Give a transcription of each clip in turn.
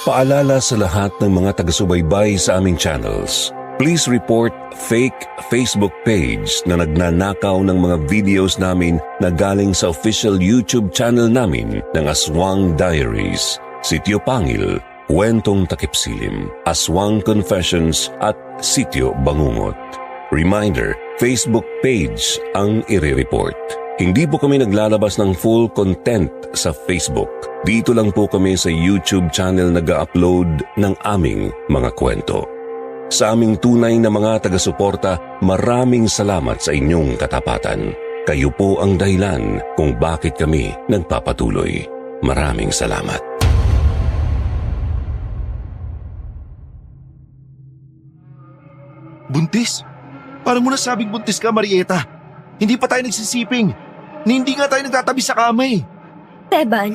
Paalala sa lahat ng mga taga-subaybay sa aming channels. Please report fake Facebook page na nagnanakaw ng mga videos namin na galing sa official YouTube channel namin ng Aswang Diaries, Sitio Pangil, Kwentong Takipsilim, Aswang Confessions at Sitio Bangungot. Reminder, Facebook page ang i-report. Hindi po kami naglalabas ng full content sa Facebook. Dito lang po kami sa YouTube channel nag-upload ng aming mga kwento. Sa aming tunay na mga taga-suporta, maraming salamat sa inyong katapatan. Kayo po ang dahilan kung bakit kami nagpapatuloy. Maraming salamat. Buntis? Paano mo nasabing buntis ka, Marieta? Hindi pa tayo nagsisiping. Hindi nga tayo nagtatabi sa kama eh. Teban,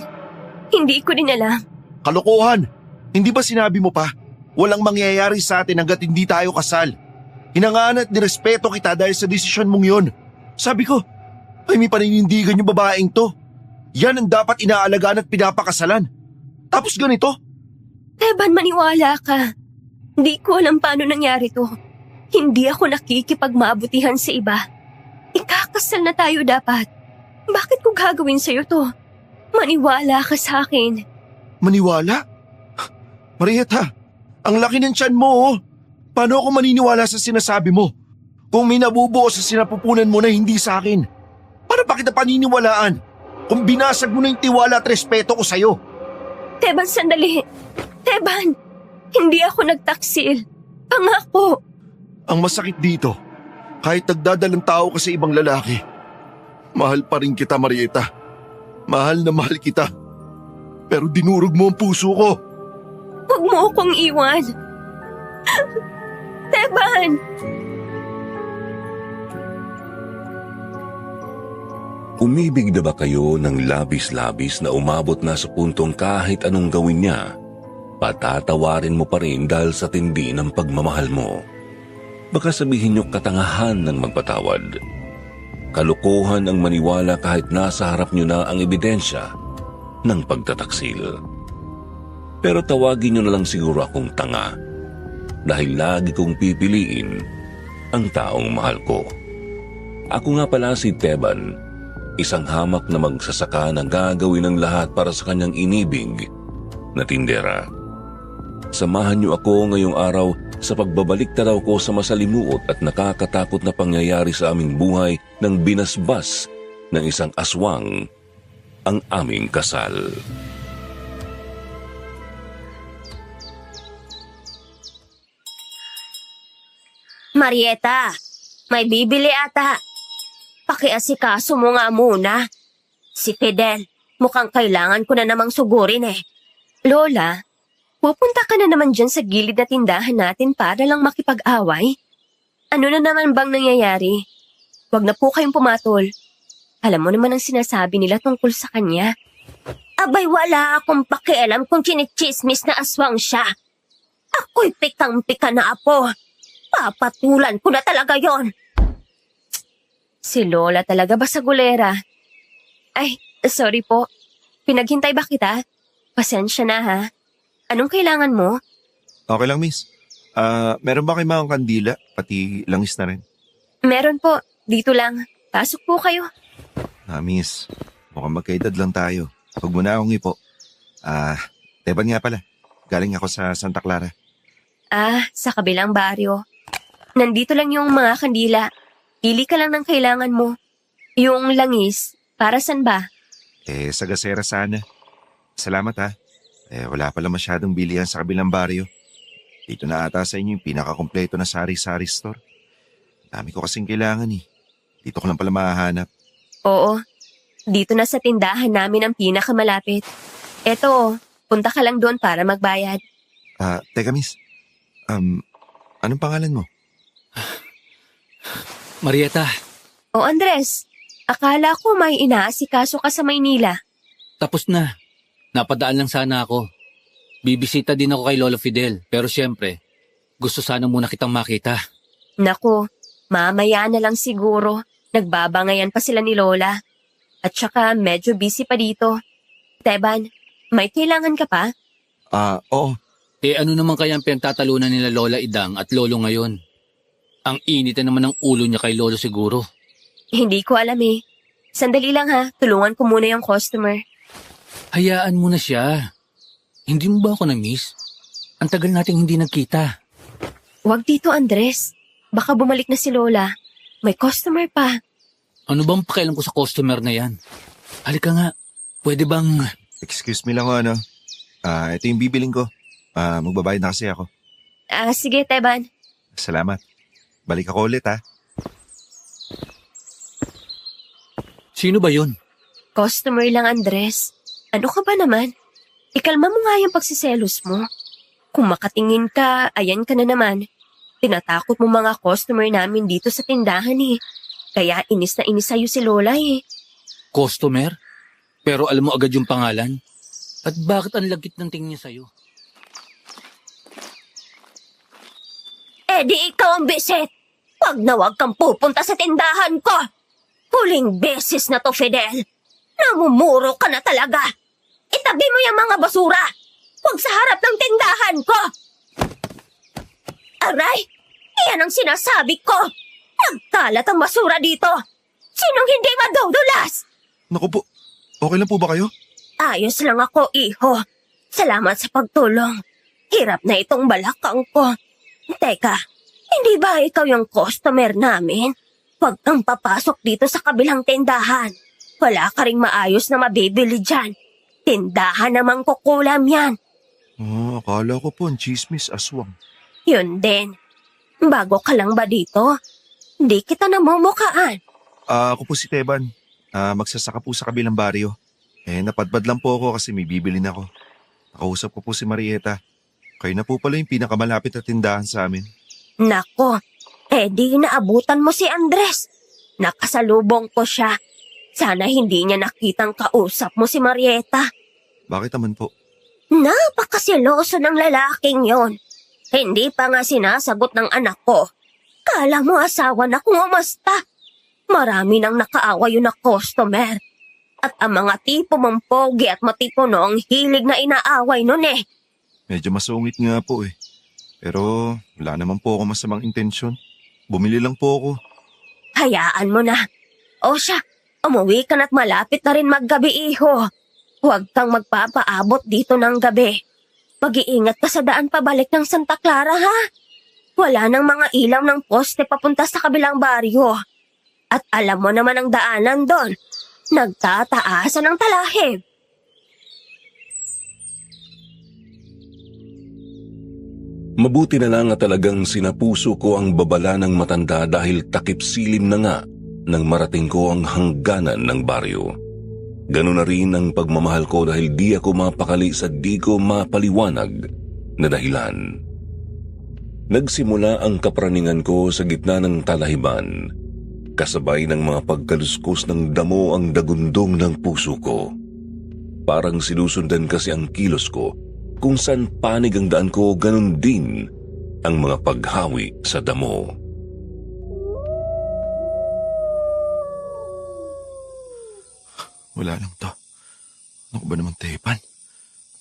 hindi ko din alam. Kalokohan! Hindi ba sinabi mo pa? Walang mangyayari sa atin hanggat hindi tayo kasal. Hinangaan at nirespeto kita dahil sa desisyon mong yon. Sabi ko, ay may paninindigan yung babaeng to. Yan ang dapat inaalagaan at pinapakasalan. Tapos ganito? Teban, maniwala ka. Hindi ko alam paano nangyari to. Hindi ako nakikipagmaabutihan sa iba. Ikakasal na tayo dapat. Bakit ko gagawin sa'yo to? Maniwala ka sa akin. Maniwala? Marieta, ang laki ng tiyan mo oh. Paano ako maniniwala sa sinasabi mo? Kung may nabubuo sa sinapupunan mo na hindi sa akin. Para ba kita paniniwalaan? Kung binasag mo na yung tiwala at respeto ko sa'yo. Teban, sandali. Teban, hindi ako nagtaksil. Pangako. Ang masakit dito, kahit nagdadalang tao ka sa ibang lalaki, mahal pa rin kita, Marieta. Mahal na mahal kita. Pero dinurog mo ang puso ko. Huwag mo akong iwan. Teban! Umibig na ba kayo ng labis-labis na umabot na sa puntong kahit anong gawin niya, patatawarin mo pa rin dahil sa tindi ng pagmamahal mo? Baka sabihin niyo katangahan ng magpatawad. Kalukuhan ang maniwala kahit nasa harap niyo na ang ebidensya ng pagtataksil. Pero tawagin niyo na lang siguro akong tanga dahil lagi kong pipiliin ang taong mahal ko. Ako nga pala si Teban, isang hamak na magsasaka na gagawin ng lahat para sa kanyang inibig na tindera. Samahan niyo ako ngayong araw sa pagbabalik taraw ko sa masalimuot at nakakatakot na pangyayari sa aming buhay nang binasbas ng isang aswang ang aming kasal. Marieta, may bibili ata. Pakiasikaso mo nga muna. Si Fidel, mukhang kailangan ko na namang sugurin eh. Lola, pupunta ka na naman dyan sa gilid na tindahan natin para lang makipag-away? Ano na naman bang nangyayari? Huwag na po kayong pumatol. Alam mo naman ang sinasabi nila tungkol sa kanya. Abay, wala akong pakialam kung chinichismis na aswang siya. Ako'y pikang-pika na apo. Papatulan ko na talaga yon. Si Lola talaga basagulera. Ay, sorry po. Pinaghintay ba kita? Pasensya na ha. Anong kailangan mo? Okay lang, miss. Meron ba kayo mga kandila? Pati langis na rin. Meron po. Dito lang. Pasok po kayo. Miss. Mukhang magkaedad lang tayo. Huwag mo na akong ipo. Teban nga pala. Galing ako sa Santa Clara. Sa kabilang baryo. Nandito lang yung mga kandila. Pili ka lang ng kailangan mo. Yung langis, para san ba? Sa gasera sana. Salamat ha. Wala pala masyadong bilihan sa kabilang baryo. Dito na ata sa inyo yung pinakakompleto na sari-sari store. Dami ko kasing kailangan eh. Dito ko lang pala mahahanap. Oo. Dito na sa tindahan namin ang pinakamalapit. Eto, punta ka lang doon para magbayad. Teka miss. Anong pangalan mo? Marieta. O Andres, akala ko may inaasikaso ka sa Maynila. Tapos na. Napadaan lang sana ako. Bibisita din ako kay Lolo Fidel. Pero syempre, gusto sana muna kitang makita. Naku, mamaya na lang siguro. Nagbabangayan pa sila ni Lola. At saka medyo busy pa dito. Teban, may kailangan ka pa? Oo. Ano naman kaya ang pinagtatalunan nila Lola Idang at Lolo ngayon? Ang init na naman ng ulo niya kay Lolo siguro. Hindi ko alam eh. Sandali lang ha, tulungan ko muna yung customer. Hayaan mo na siya. Hindi mo ba ako na-miss? Ang tagal nating hindi nagkita. Huwag dito, Andres. Baka bumalik na si Lola. May customer pa. Ano bang pakialam ko sa customer na yan? Halika nga, pwede bang... Excuse me lang ano. Ito yung bibiling ko. Magbabayad na kasi ako. Sige, Teban. Salamat. Balik ako ulit ha. Sino ba yun? Customer lang, Andres. Ano ka ba naman? Ikalma mo nga yung pagsiselos mo. Kung makatingin ka, ayan ka na naman. Tinatakot mo mga customer namin dito sa tindahan eh. Kaya inis na inis sa'yo si Lola eh. Customer? Pero alam mo agad yung pangalan? At bakit ang lagkit ng tingin niya sa'yo? Di ikaw ang bisit. Wag na wag kang pupunta sa tindahan ko. Huling beses na to, Fidel. Namumuro ka na talaga. Itabi mo yung mga basura. Huwag sa harap ng tindahan ko. Aray, iyan ang sinasabi ko. Nagkalat ang basura dito. Sinong hindi madudulas? Naku po, okay lang po ba kayo? Ayos lang ako, iho. Salamat sa pagtulong. Hirap na itong balakang ko. Teka, hindi ba ikaw yung customer namin? Huwag kang papasok dito sa kabilang tindahan. Wala ka ring maayos na mabibili dyan. Tindahan namang kukulam yan. Akala ko po ang chismis aswang. Yun din. Bago ka lang ba dito? Hindi kita namumukaan. Ako po si Teban. Magsasaka po sa kabilang baryo. Napadpad lang po ako kasi may bibili na ako. Nakausap ko po si Marieta. Kayo na po pala yung pinakamalapit na tindahan sa amin. Nako, di naabutan mo si Andres. Nakasalubong ko siya. Sana hindi niya nakitang kausap mo si Marieta. Bakit naman po? Napakasiloso ng lalaking yon. Hindi pa nga sinasagot ng anak ko. Kala mo asawa na kung umasta. Marami nang nakaaway yun na customer. At ang mga tipo mong pogi at matipuno ang hilig na inaaway nun eh. Medyo masungit nga po eh. Pero wala naman po ako masamang intensyon. Bumili lang po ako. Hayaan mo na. O siya, umuwi ka na't malapit na rin maggabi, iho. Huwag kang magpapaabot dito ng gabi. Mag-iingat ka sa daan pabalik ng Santa Clara, ha? Wala nang mga ilaw ng poste papunta sa kabilang baryo. At alam mo naman ang daanan doon. Nagtataasan ng talahib. Mabuti na lang at talagang sinapuso ko ang babala ng matanda dahil takip silim na nga nang marating ko ang hangganan ng baryo. Ganun na rin ang pagmamahal ko dahil di ako mapakali sa di ko mapaliwanag na dahilan. Nagsimula ang kapraningan ko sa gitna ng talahiban. Kasabay ng mga pagkaluskos ng damo ang dagundong ng puso ko. Parang sinusundan kasi ang kilos ko. Kung saan panig ang daan ko, ganun din ang mga paghawi sa damo. Wala lang to. Ano ba naman, Teban?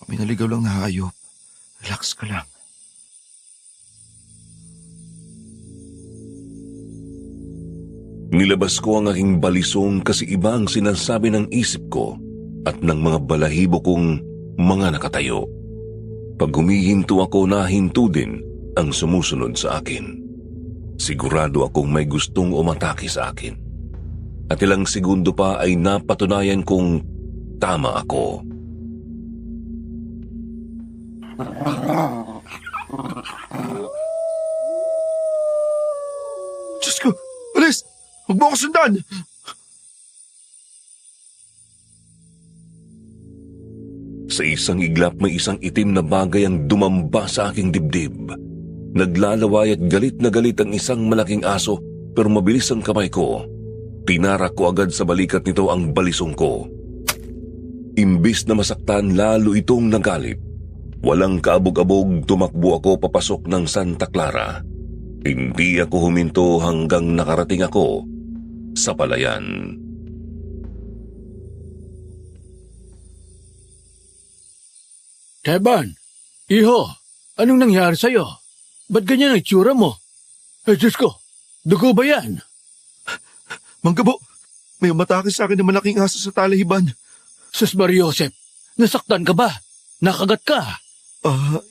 Kami naligaw lang na hayop. Relax ka lang. Nilabas ko ang aking balisong kasi iba ang sinasabi ng isip ko at ng mga balahibo kong mga nakatayo. Pag humihinto ako, nahinto din ang sumusunod sa akin. Sigurado akong may gustong umatake sa akin. At ilang segundo pa ay napatunayan kong tama ako. Diyos ko! Alis! Huwag mo ako sundan! Sa isang iglap may isang itim na bagay ang dumamba sa aking dibdib. Naglalaway at galit na galit ang isang malaking aso pero mabilis ang kamay ko. Tinarak ko agad sa balikat nito ang balisong ko. Imbis na masaktan, lalo itong nagalit. Walang kaabog-abog, tumakbo ako papasok ng Santa Clara. Hindi ako huminto hanggang nakarating ako sa palayan. Teban, Iho, anong nangyari sa'yo? Ba't ganyan ang itsura mo? Ay, Diyos ko, dugo ba yan? Manggabo, may umatake sa akin ng malaking aso sa talahiban. Sus Mariosep, nasaktan ka ba? Nakagat ka?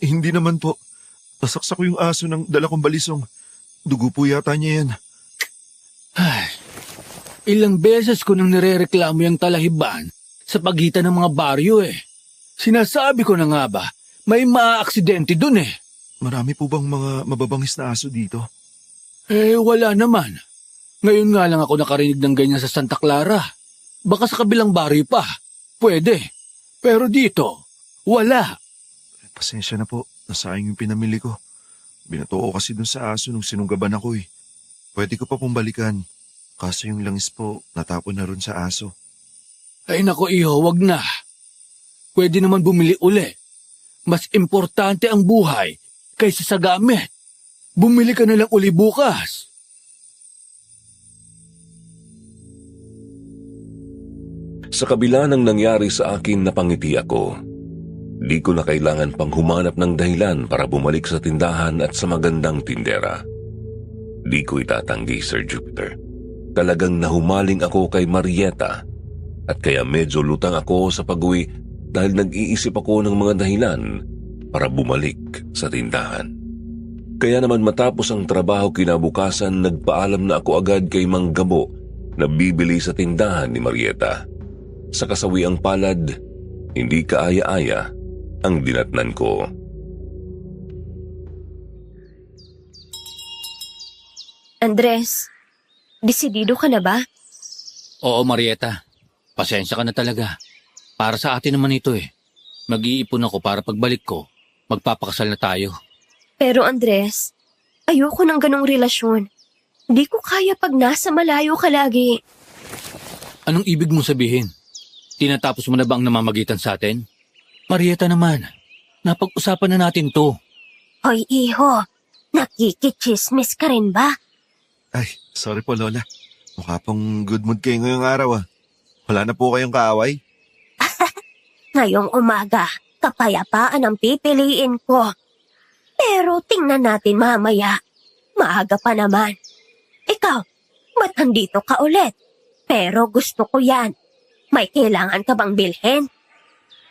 Hindi naman po. Nasaksak ko yung aso ng dala kong balisong. Dugo po yata niya yan. Ay, ilang beses ko nang nirereklamo yung talahiban sa pagitan ng mga baryo eh. Sinasabi ko na nga ba, may maaaksidente dun eh. Marami po bang mga mababangis na aso dito? Eh, wala naman. Ngayon nga lang ako nakarinig ng ganyan sa Santa Clara. Baka sa kabilang baryo pa. Pwede. Pero dito, wala. Pasensya na po. Nasayang yung pinamili ko. Binato ko kasi dun sa aso nung sinunggaban ako eh. Pwede ko pa pong balikan. Kaso yung langis po, natapon na rin sa aso. Ay nako iho, wag na. Pwede naman bumili uli. Mas importante ang buhay kaysa sa gamit. Bumili ka na lang uli bukas. Sa kabila ng nangyari sa akin, napangiti ako. Di ko na kailangan pang humanap ng dahilan para bumalik sa tindahan at sa magandang tindera. Di ko itatanggi, Sir Jupiter. Talagang nahumaling ako kay Marieta at kaya medyo lutang ako sa pag-uwi dahil nag-iisip ako ng mga dahilan para bumalik sa tindahan. Kaya naman matapos ang trabaho kinabukasan, nagpaalam na ako agad kay Mang Gabo na bibili sa tindahan ni Marieta. Sa kasawiang palad, hindi kaaya-aya ang dinatnan ko. Andres, desidido ka na ba? Oo, Marieta. Pasensya ka na talaga. Para sa atin naman ito eh. Mag-iipon ako para pagbalik ko, magpapakasal na tayo. Pero Andres, ayoko ng ganong relasyon. Di ko kaya pag nasa malayo ka lagi. Anong ibig mong sabihin? Tinatapos mo na ba ang namamagitan sa atin? Marieta naman, napag-usapan na natin to. Hoy iho, nakikichismis ka rin ba? Ay, sorry po Lola. Mukha pong good mood kayo ngayong araw ah. Wala na po kayong kaaway? Ngayong umaga, kapayapaan ang pipiliin ko. Pero tingnan natin mamaya. Maaga pa naman. Ikaw, ba't nandito ka ulit? Pero gusto ko yan. May kailangan ka bang bilhin?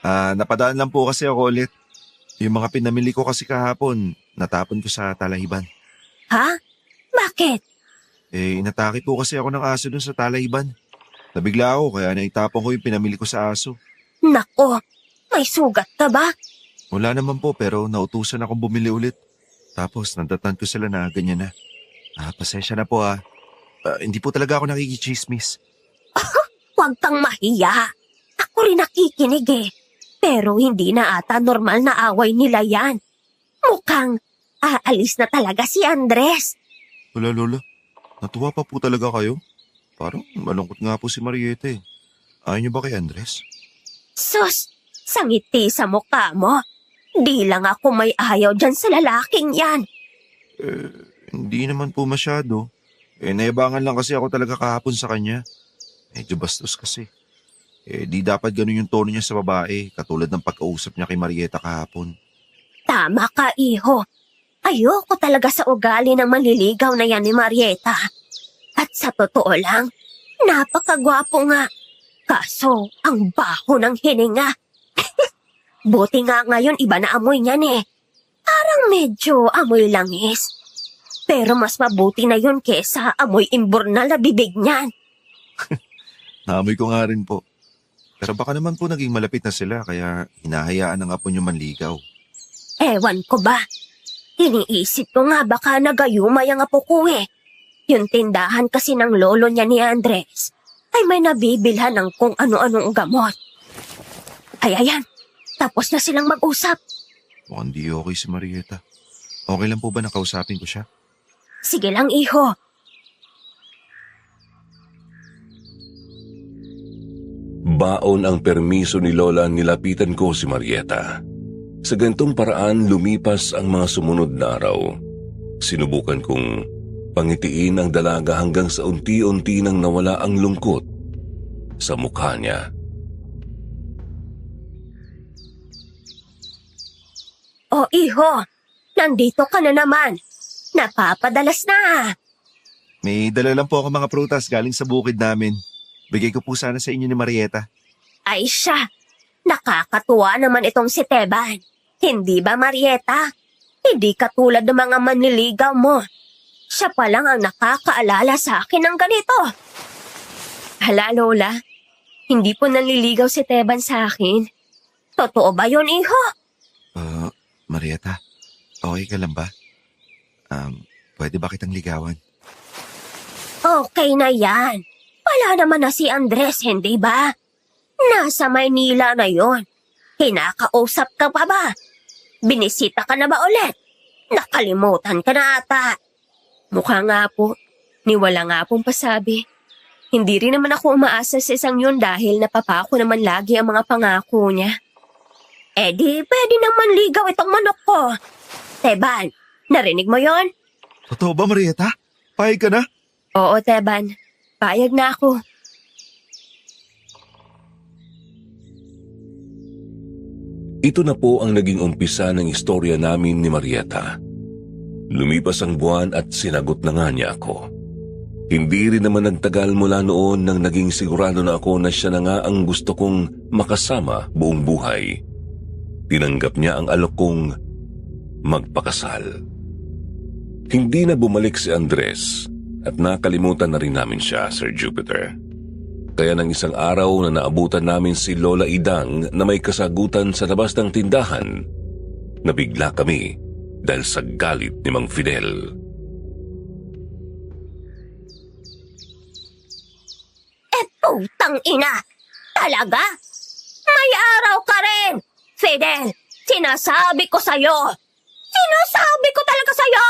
Napadaan lang po kasi ako ulit. Yung mga pinamili ko kasi kahapon, natapon ko sa talahiban. Ha? Bakit? Inatake po kasi ako ng aso dun sa talahiban. Nabigla ako kaya naitapon ko yung pinamili ko sa aso. Nako, may sugat ka ba? Wala naman po pero nautusan akong bumili ulit. Tapos nandatan ko sila na ganyan na. Pasensya na po hindi po talaga ako nakikichismis. Huwag kang mahiya. Ako rin nakikinig eh. Pero hindi na ata normal na away nila yan. Mukhang aalis na talaga si Andres. Wala Lola, natuwa pa po talaga kayo. Parang malungkot nga po si Marieta eh. Ayaw niyo ba kay Andres? Sus, sangiti sa mukha mo. Di lang ako may ayaw dyan sa lalaking yan. Hindi naman po masyado. Nayabangan lang kasi ako talaga kahapon sa kanya. Medyo bastos kasi. Di dapat ganun yung tono niya sa babae, katulad ng pagkausap niya kay Marieta kahapon. Tama ka, iho. Ayoko talaga sa ugali ng manliligaw na yan ni Marieta. At sa totoo lang, napakagwapo nga. Kaso, ang baho ng hininga. Buti nga ngayon iba na amoy niyan eh. Parang medyo amoy langis. Pero mas mabuti na yun kesa amoy imbornal na bibig niyan. Naamoy ko nga rin po. Pero baka naman po naging malapit na sila kaya hinahayaan ng apo niyo manligaw. Ewan ko ba? Iniisip ko nga baka nagayumay ang apo ko eh. Yung tindahan kasi ng lolo niya ni Andres ay may nabibilhan ng kung ano-anong gamot. Ay ayan, tapos na silang mag-usap. Mukhang di okay si Marieta. Okay lang po ba nakausapin ko siya? Sige lang iho. Baon ang permiso ni Lola, nilapitan ko si Marieta. Sa gantong paraan, lumipas ang mga sumunod na araw. Sinubukan kong pangitiin ang dalaga hanggang sa unti-unti nang nawala ang lungkot sa mukha niya. O iho, nandito ka na naman. Napapadalas na. May dala lang po ako mga prutas galing sa bukid namin. Bigay ko po sana sa inyo ni Marieta. Ay siya, nakakatuwa naman itong si Teban. Hindi ba, Marieta? Hindi katulad ng mga manliligaw mo. Siya pa lang ang nakakaalala sa akin ng ganito. Hala, Lola. Hindi po nanliligaw si Teban sa akin. Totoo ba yun, iho? Marieta, okay ka lang ba? Pwede ba kitang ligawan? Okay na yan. Wala naman na si Andres, hindi ba? Nasa Maynila na yon. Kinakausap ka pa ba? Binisita ka na ba ulit? Nakalimutan ka na ata. Mukha nga po. Niwala nga pong pasabi. Hindi rin naman ako umaasa sa isang yun dahil napapako naman lagi ang mga pangako niya. Eh di, pwede naman ligaw itong manok ko. Teban, narinig mo yon? Totoo ba, Marieta? Payag ka na? Oo, Teban. Payag na ako. Ito na po ang naging umpisa ng istorya namin ni Marieta. Lumipas ang buwan at sinagot na nga niya ako. Hindi rin naman nagtagal mula noon nang naging sigurado na ako na siya na nga ang gusto kong makasama buong buhay. Tinanggap niya ang alok kong magpakasal. Hindi na bumalik si Andres at nakalimutan na rin namin siya, Sir Jupiter. Kaya ng isang araw na naabutan namin si Lola Idang na may kasagutan sa labas ng tindahan, nabigla kami dahil sa galit ni Mang Fidel. Putang ina! Talaga? May araw ka rin! Fidel, sinasabi ko sa'yo! Sinasabi ko talaga sa'yo!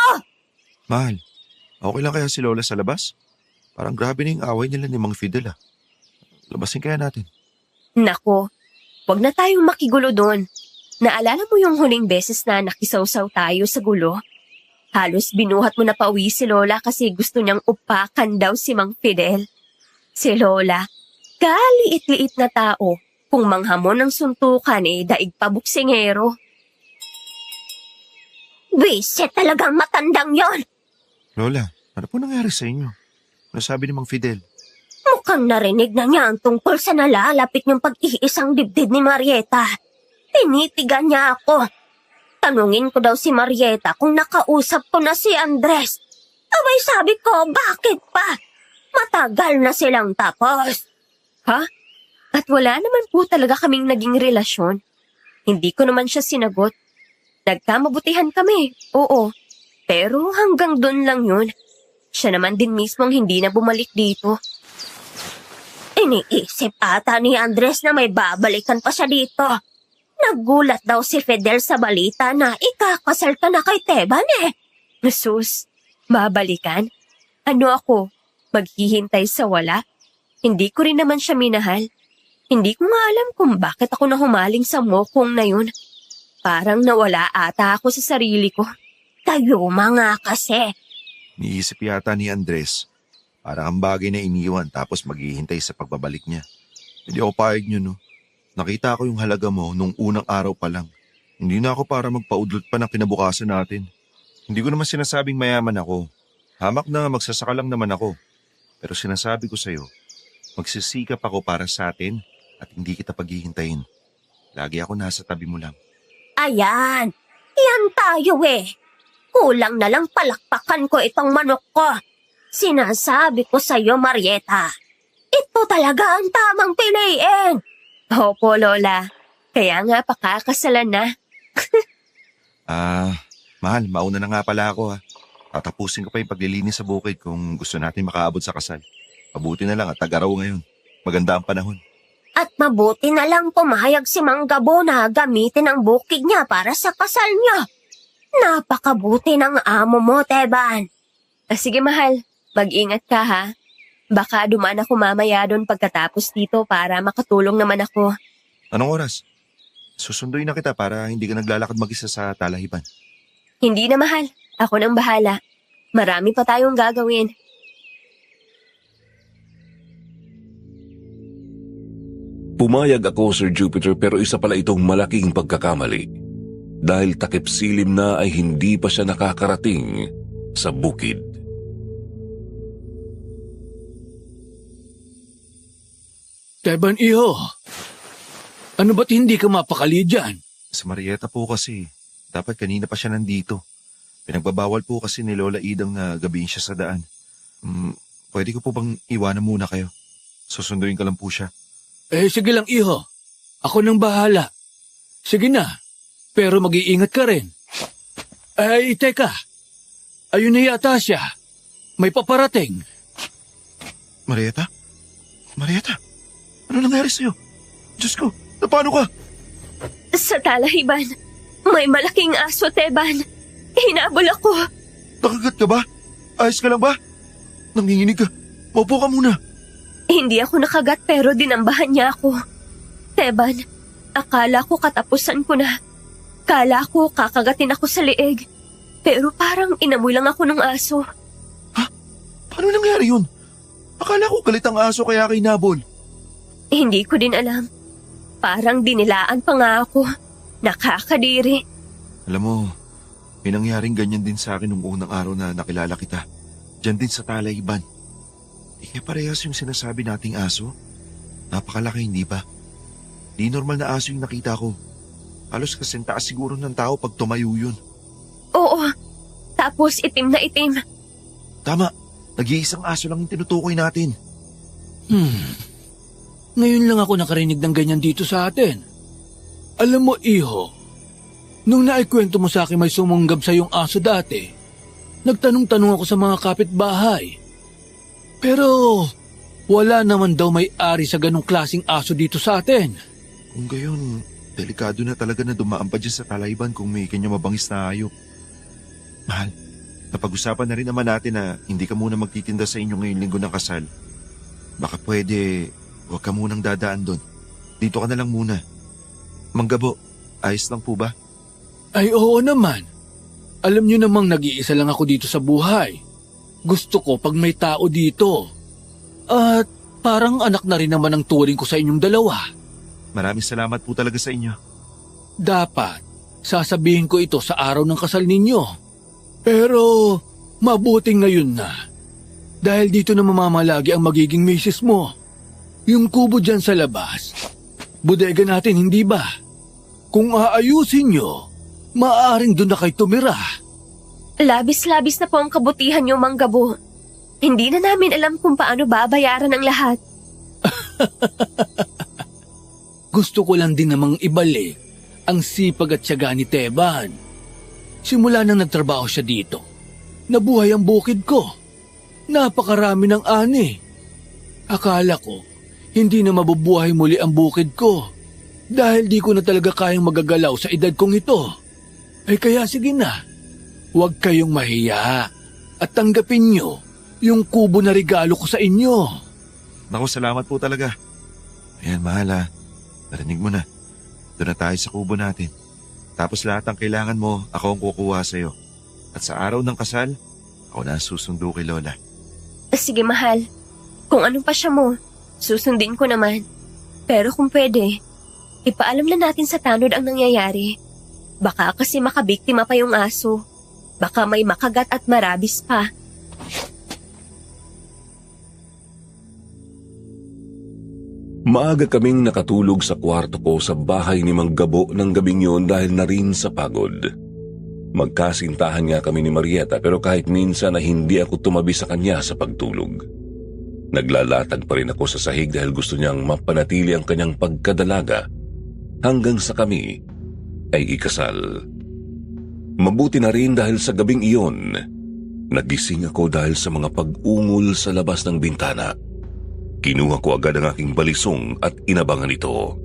Mahal, okay lang kaya si Lola sa labas? Parang grabe na yung away nila ni Mang Fidel ah. Labasin kaya natin. Nako, wag na tayong makigulo doon. Naalala mo yung huling beses na nakisawsaw tayo sa gulo? Halos binuhat mo na pauwi si Lola kasi gusto niyang upakan daw si Mang Fidel. Si Lola, kaliit-liit na tao. Kung manghamon ng suntukan daig pa buksingero. Bisit talagang matandang yon. Lola, ano po nangyari sa inyo? Ano sabi ni Mang Fidel? Mukhang narinig na niya ang tungkol sa nalalapit niyang pag-iisang dibdib ni Marieta. Tinitigan niya ako. Tanungin ko daw si Marieta kung nakausap ko na si Andres. Abay sabi ko, bakit pa? Matagal na silang tapos. Ha? At wala naman po talaga kaming naging relasyon. Hindi ko naman siya sinagot. Nagkamabutihan kami, oo. Pero hanggang doon lang yun. Siya naman din mismo ang hindi na bumalik dito. Iniisip ata ni Andres na may babalikan pa siya dito. Nagulat daw si Fidel sa balita na ikakasal ka na kay Teban eh. Sus, babalikan? Ano ako? Maghihintay sa wala? Hindi ko rin naman siya minahal. Hindi ko nga alam kung bakit ako nahumaling sa mokong na yun. Parang nawala ata ako sa sarili ko. Kayo mga kasi. Niisip yata ni Andres. Parang ang bagay na iniwan tapos maghihintay sa pagbabalik niya. Hindi ako payag niyo no. Nakita ko yung halaga mo nung unang araw pa lang. Hindi na ako para magpaudlot pa ng kinabukasan natin. Hindi ko naman sinasabing mayaman ako. Hamak na magsasaka lang naman ako. Pero sinasabi ko sa'yo, magsisikap ako para sa atin at hindi kita paghihintayin. Lagi ako nasa tabi mo lang. Ayan, yan tayo eh. Kulang na lang palakpakan ko itong manok ko. Sinasabi ko sa'yo, Marieta. Ito talaga ang tamang piliin. Opo, Lola. Kaya nga pakakasalan na. Mahal, mauna na nga pala ako ha. Tatapusin ko pa yung paglilinis sa bukid kung gusto natin makaabot sa kasal. Mabuti na lang at tag-araw ngayon. Maganda ang panahon. At mabuti na lang pumayag si Mang Gabo na gamitin ang bukid niya para sa kasal niya. Napakabuti ng amo mo, Teban. Sige, mahal. Mag-ingat ka, ha? Baka dumaan ako mamaya doon pagkatapos dito para makatulong naman ako. Anong oras? Susunduin na kita para hindi ka naglalakad mag-isa sa talahiban. Hindi na, mahal. Ako nang bahala. Marami pa tayong gagawin. Pumayag ako, Sir Jupiter, pero isa pala itong malaking pagkakamali. dahil takip silim na ay hindi pa siya nakakarating sa bukid. Teban, iho. Ano ba't hindi ka mapakali dyan? Si Marieta po kasi, dapat kanina pa siya nandito. Pinagbabawal po kasi ni Lola Idang na gabihin siya sa daan. Pwede ko po bang iwanan muna kayo? Susunduin ko lang po siya. Sige lang, iho. Ako nang bahala. Sige na, pero mag-iingat ka rin. Teka. Ayun na yata siya. May paparating. Marieta? Marieta? Ano nangyari sa'yo? Diyos ko, paano ka? Sa talahiban, may malaking aso, Teban. Hinabol ako. Nakagat ka ba? Ayos ka lang ba? Nanginginig ka. Maupo ka muna. Hindi ako nakagat pero dinambahan niya ako. Teban, akala ko katapusan ko na. Kala ko kakagatin ako sa leeg. Pero parang inamoy lang ako ng aso. Ha? Paano nangyari yun? Akala ko galit ang aso kaya kay nabol. Hindi ko din alam. Parang dinilaan pa nga ako. Nakakadiri. Alam mo, may nangyaring ganyan din sa akin nung unang araw na nakilala kita. Diyan din sa Talayban. Di kaya parehas yung sinasabi nating aso? Napakalaki, hindi ba? Di normal na aso yung nakita ko. Halos kasing taas siguro ng tao pag tumayo yun. Oo. Tapos itim na itim. Tama, nag-iisang aso lang yung tinutukoy natin. Ngayon lang ako nakarinig ng ganyan dito sa atin. Alam mo, iho, nung naikwento mo sa akin may sumunggab sa iyong aso dati, nagtanong-tanong ako sa mga kapitbahay. Pero wala naman daw may-ari sa ganong klaseng aso dito sa atin. Kung gayon, delikado na talaga na dumaan pa dyan sa Talayban kung may kanya mabangis na hayop. Mahal, napag-usapan na rin naman natin na hindi ka muna magtitinda sa inyo ngayong linggo ng kasal. Baka pwede, huwag ka munang dadaan doon. Dito ka na lang muna. Manggabo, ayos lang po ba? Ay oo naman. Alam niyo namang nag-iisa lang ako dito sa buhay. Gusto ko pag may tao dito. At parang anak na rin naman ang turing ko sa inyong dalawa. Maraming salamat po talaga sa inyo. Dapat, sasabihin ko ito sa araw ng kasal ninyo. Pero, mabuting ngayon na. Dahil dito na mamamalagi ang magiging misis mo. Yung kubo dyan sa labas. Bodega natin, hindi ba? Kung aayusin nyo, maaaring doon na kayo tumira. Labis-labis na po ang kabutihan niyo, Manggabo. Hindi na namin alam kung paano babayaran ang lahat. Gusto ko lang din namang ibalik ang sipag at tiyaga ni Teban. Simula nang nagtrabaho siya dito, nabuhay ang bukid ko. Napakarami ng ani. Akala ko, hindi na mabubuhay muli ang bukid ko dahil di ko na talaga kayang magagalaw sa edad kong ito. Ay kaya sige na, huwag kayong mahiya at tanggapin nyo yung kubo na regalo ko sa inyo. Naku, salamat po talaga. Ayan, mahal ha. Narinig mo na. Doon na tayo sa kubo natin. Tapos lahat ng kailangan mo, ako ang kukuha sa'yo. At sa araw ng kasal, ako na susundo kay Lola. Sige, mahal. Kung anong pasya mo, susundin ko naman. Pero kung pwede, ipaalam na natin sa tanod ang nangyayari. Baka kasi makabiktima pa yung aso. Baka may makagat at marabis pa. Maaga kaming nakatulog sa kwarto ko sa bahay ni Mang Gabo ng gabing yun dahil na rin sa pagod. Magkasintahan nga kami ni Marieta pero kahit minsan na hindi ako tumabi sa kanya sa pagtulog. Naglalatag pa rin ako sa sahig dahil gusto niyang mapanatili ang kanyang pagkadalaga hanggang sa kami ay ikasal. Mabuti na rin dahil sa gabing iyon, nagising ako dahil sa mga pag-ungol sa labas ng bintana. Kinuha ko agad ang aking balisong at inabangan ito.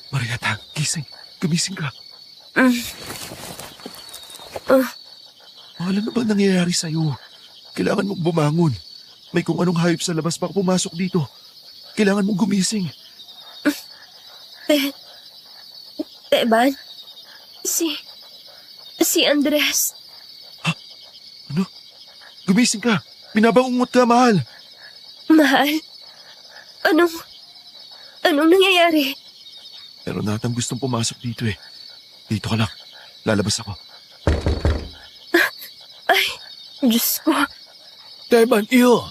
Marieta, gising. Gumising ka. Mahal, ano ba nangyayari sa'yo? Kailangan mong bumangon. May kung anong hayop sa labas baka pumasok dito. Kailangan mong gumising. Teban, si Andres. Ano? Gumising ka. Binabangungot ka, mahal. Mahal, Anong nangyayari? Meron natang gustong pumasok dito eh. Dito ka lang. Lalabas ako. Ay, Diyos ko. Teban, iho,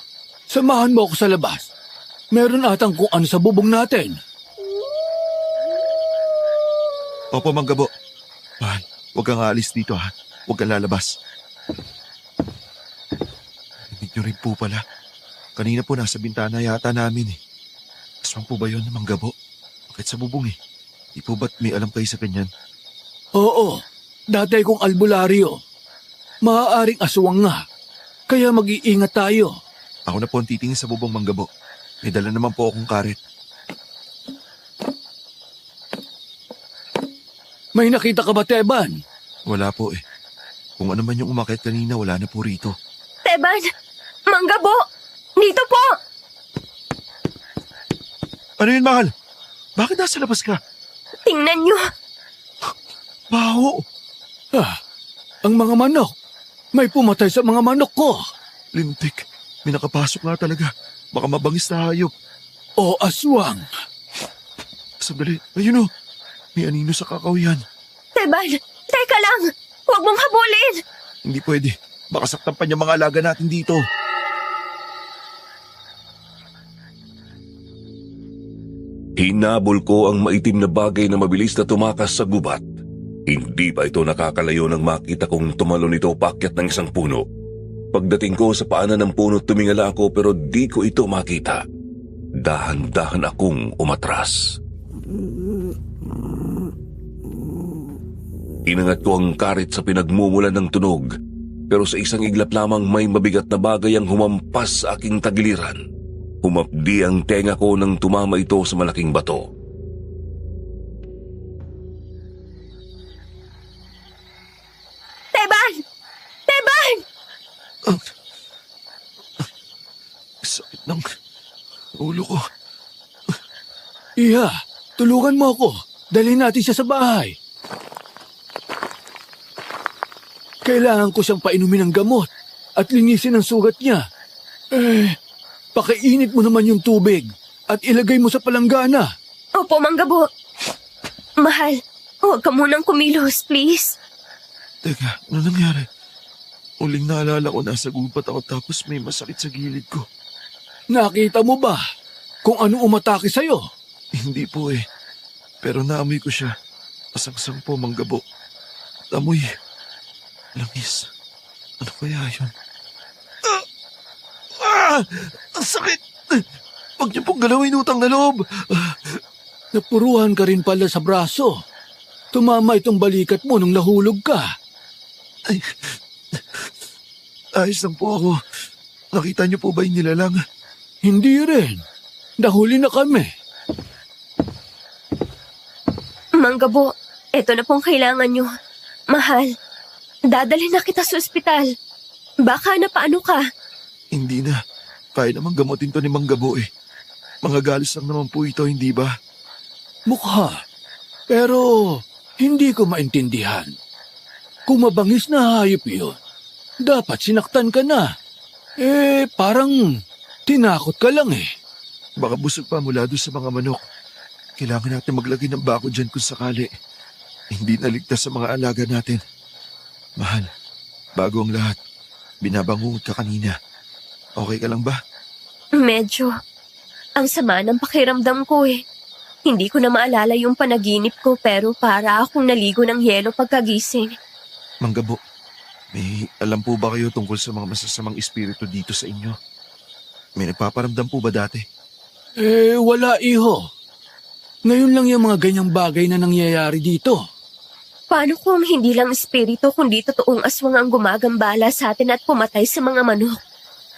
samahan mo ako sa labas. Meron atang kung ano sa bubong natin. Opo, Manggabo. Mahal, huwag kang aalis dito ha. Huwag kang lalabas. Hindi nyo rin po pala. Kanina po nasa bintana yata namin eh. Aswang po ba yun, Manggabo? Bakit sa bubong eh? Di po ba't may alam kayo sa ganyan? Oo, dati kong albularyo. Maaaring aswang nga. Kaya mag-iingat tayo. Ako na po ang titingin sa bubong, Manggabo. May dala naman po akong karet. May nakita ka ba, Teban? Wala po eh. Kung ano man yung umakyat kanina, wala na po rito. Teban! Manggabo! Dito po! Ano yun, mahal? Bakit nasa labas ka? Tingnan nyo! Baho! Ang mga manok. May pumatay sa mga manok ko. Lintik. May nakapasok nga talaga. Baka mabangis na hayop. O aswang. Sandali. Ayun o. May anino sa kakawihan. Teban! Teka lang! Huwag mong habulin! Hindi pwede. Baka saktan pa niya mga alaga natin dito. Hinabol ko ang maitim na bagay na mabilis na tumakas sa gubat. Hindi pa ito nakakalayo nang makita kong tumalon ito paakyat ng isang puno. Pagdating ko sa paanan ng puno, tumingala ako pero di ko ito makita. Dahan-dahan akong umatras. Inangat ko ang karit sa pinagmumulan ng tunog, pero sa isang iglap lamang may mabigat na bagay ang humampas sa aking tagiliran. Humapdi ang tenga ko nang tumama ito sa malaking bato. Teban! Teban! Sakit ng ulo ko. Iha, tulungan mo ako. Dalhin natin siya sa bahay. Kailangan ko siyang painumin ng gamot at linisin ang sugat niya. Pakiinit mo naman yung tubig at ilagay mo sa palanggana. Opo, Manggabo. Mahal, huwag ka munang kumilos, please. Teka, ano nangyari? Uling naalala ko nasa gubat ako tapos may masakit sa gilid ko. Nakita mo ba kung ano umatake sa'yo? Hindi po eh. Pero naamoy ko siya. Masangsang po, Manggabo. Amoy. Langis. Ano kaya yun? Ang sakit! Huwag niyo pong galawin utang na loob. Napuruhan ka rin pala sa braso. Tumama itong balikat mo nung nahulog ka. Ayos lang po ako. Nakita niyo po ba yung nilalang? Hindi rin. Nahuli na kami. Manggabo, eto na pong kailangan nyo. Mahal, dadalhin na kita sa ospital. Baka napaano ka. Hindi na. Kaya naman gamutin to ni Manggabo eh. Mga galis lang naman po ito, hindi ba? Mukha. Pero hindi ko maintindihan. Kung mabangis na hayop yun, dapat sinaktan ka na. Parang tinakot ka lang eh. Baka busog pa mula doon sa mga manok. Kailangan natin maglagay ng bako dyan kung sakali. Hindi naligtas sa mga alaga natin. Mahal, bago ang lahat, binabangungot ka kanina. Okay ka lang ba? Medyo. Ang sama ng pakiramdam ko eh. Hindi ko na maalala yung panaginip ko pero para akong naligo ng yelo pagkagising. Manggabo, may alam po ba kayo tungkol sa mga masasamang espiritu dito sa inyo? May nagpaparamdam po ba dati? Wala iho. Ngayon lang yung mga ganyang bagay na nangyayari dito. Paano kung hindi lang espiritu kundi totoong aswang ang gumagambala sa atin at pumatay sa mga manok?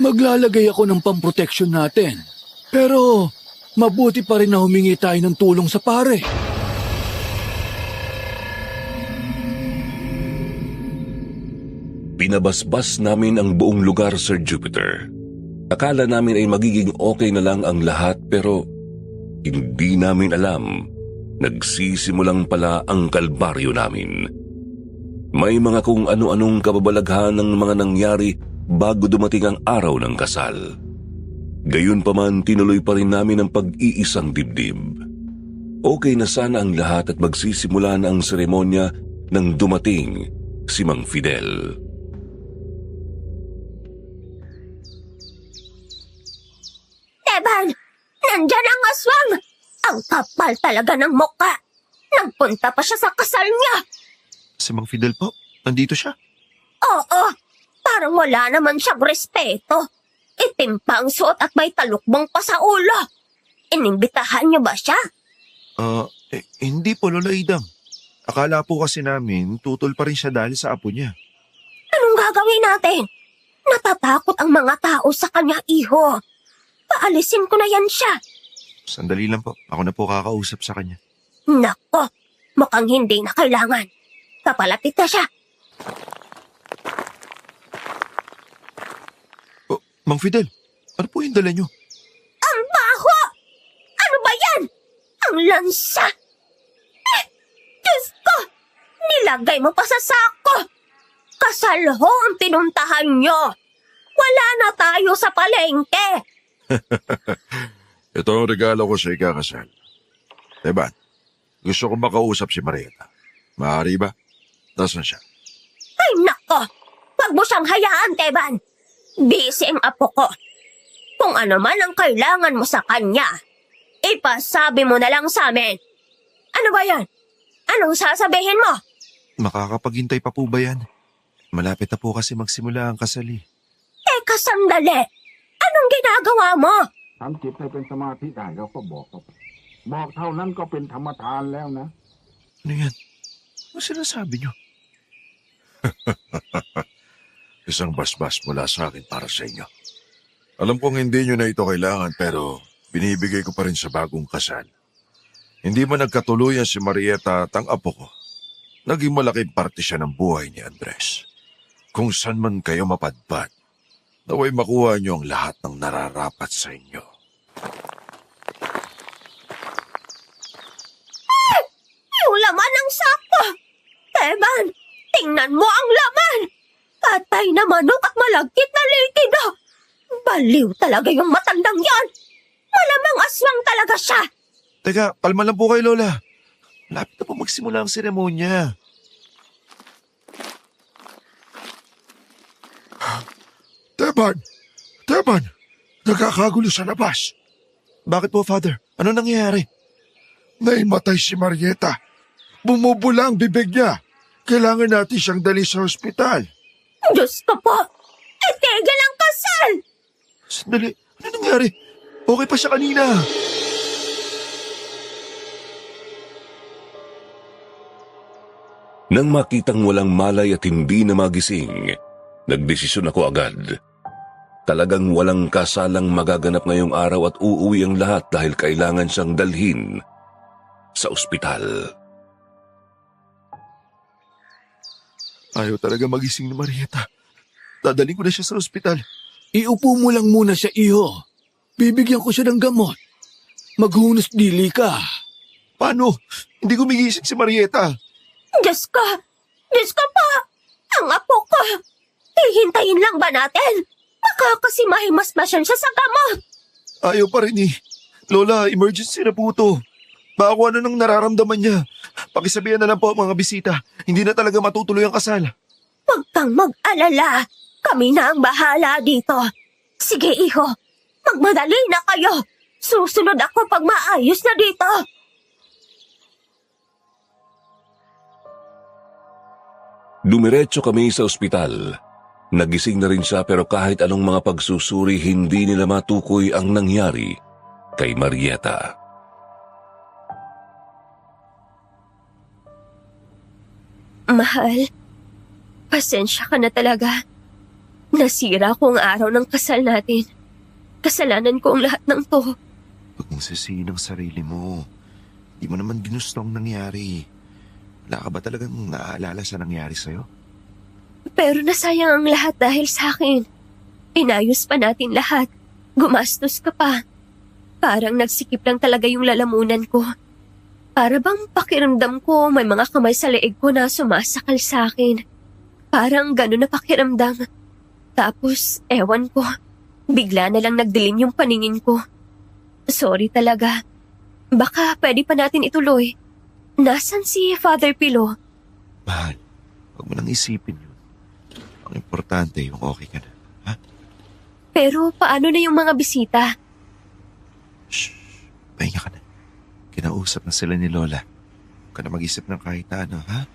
Maglalagay ako ng pamproteksyon natin. Pero mabuti pa rin na humingi tayo ng tulong sa pare. Pinabasbas namin ang buong lugar, Sir Jupiter. Akala namin ay magiging okay na lang ang lahat pero hindi namin alam. Nagsisimulang pala ang kalbaryo namin. May mga kung ano-anong kababalaghan ng mga nangyari bago dumating ang araw ng kasal. Gayunpaman, tinuloy pa rin namin ang pag-iisang dibdib. Okay na sana ang lahat at magsisimula na ang seremonya nang dumating si Mang Fidel. Teban! Nandyan ang aswang! Ang kapal talaga ng mukha! Nagpunta pa siya sa kasal niya! Si Mang Fidel po, nandito siya. Oo, parang wala naman siyang respeto. Itim pa ang suot at may talukbong pa sa ulo. Inimbitahan niyo ba siya? Hindi po, Lola Idang. Akala po kasi namin tutol pa rin siya dahil sa apo niya. Anong gagawin natin? Natatakot ang mga tao sa kanya, iho. Paalisin ko na yan siya. Sandali lang po, ako na po kakausap sa kanya. Nako, mukhang hindi na kailangan. Papalapit na siya. Mang Fidel, ano po yung dala niyo? Ang baho! Ano ba yan? Ang lansa! Diyos ko! Nilagay mo pa sa sako! Kasal ho ang pinuntahan nyo! Wala na tayo sa palengke! Ito ang regalo ko sa ikakasal. Teban, gusto ko makausap si Marieta. Maaari ba? Nasaan siya? Ay nako! Huwag mo siyang hayaan, Teban! Busy ang apo ko. Kung ano man ang kailangan mo sa kanya, ipasabi mo na lang sa amin. Ano ba yan? Anong sasabihin mo? Makakapaghintay pa po ba yan? Malapit na po kasi magsimula ang kasal eh. Teka sandali. Anong ginagawa mo? ทำจิตให้เป็นสมาธิได้เราก็บอกเขาไปบอกเท่านั้นก็เป็นธรรมทานแล้วนะ Ano yan? Ano sinasabi niyo? Isang basbas mula sa akin para sa inyo. Alam kong hindi nyo na ito kailangan pero binibigay ko pa rin sa bagong kasal. Hindi man nagkatuluyan si Marieta at ang apo ko. Naging malaking parte siya ng buhay ni Andres. Kung saan man kayo mapadpad, naway makuha nyo ang lahat ng nararapat sa inyo. Yung laman ng sako! Teban, tingnan mo ang laman! Patay na manok at malagkit na likido! Baliw talaga yung matandang yan! Malamang aswang talaga siya! Teka, kalma lang po kayo, Lola. Malapit na po magsimula ang seremonya. Teban! Teban! Nagkakagulo sa labas. Bakit po, Father? Ano nangyayari? Naimatay si Marieta. Bumubula ang bibig niya. Kailangan natin siyang dali sa ospital. Diyos ko po! Itigil ang kasal! Sandali, ano nangyari? Okay pa siya kanina. Nang makitang walang malay at hindi na magising, nagdesisyon ako agad. Talagang walang kasalang magaganap ngayong araw at uuwi ang lahat dahil kailangan siyang dalhin sa ospital. Ayaw talaga magising ni Marieta. Dadaling ko na siya sa ospital. Iupo mo lang muna siya, iho. Bibigyan ko siya ng gamot. Maghunos dili ka. Paano? Hindi gumigising si Marieta. Diyos ko! Diyos ko po! Ang apo ko! Hihintayin lang ba natin? Baka kasi mahimasmasyan siya sa gamot. Ayaw pa rin eh. Lola, emergency na po ito. Baka kung ano nang nararamdaman niya. Pakisabihan na lang po mga bisita. Hindi na talaga matutuloy ang kasal. Huwag kang mag-alala. Kami na ang bahala dito. Sige, iho. Magmadali na kayo. Susunod ako pag maayos na dito. Dumiretso kami sa ospital. Nagising na rin siya pero kahit anong mga pagsusuri hindi nila matukoy ang nangyari kay Marieta. Mahal, pasensya ka na talaga. Nasira ko ang araw ng kasal natin. Kasalanan ko ang lahat ng to. Huwag mong sisihin ang sarili mo. Di mo naman ginusto ang nangyari. Wala ka ba talagang naaalala sa nangyari sa'yo? Pero nasayang ang lahat dahil sa akin. Inayos pa natin lahat. Gumastos ka pa. Parang nagsikip lang talaga yung lalamunan ko. Para bang pakiramdam ko may mga kamay sa leeg ko na sumasakal sa akin. Parang gano'n na pakiramdam. Tapos, ewan ko. Bigla na lang nagdilim yung paningin ko. Sorry talaga. Baka pwede pa natin ituloy. Nasaan si Father Pilo? Mahal, huwag mo nang isipin yun. Ang importante yung okay ka na. Ha? Pero paano na yung mga bisita? Shh, pahinga ka na. Kinausap na sila ni Lola. Huwag ka na mag-isip ng kahit na ano, ha?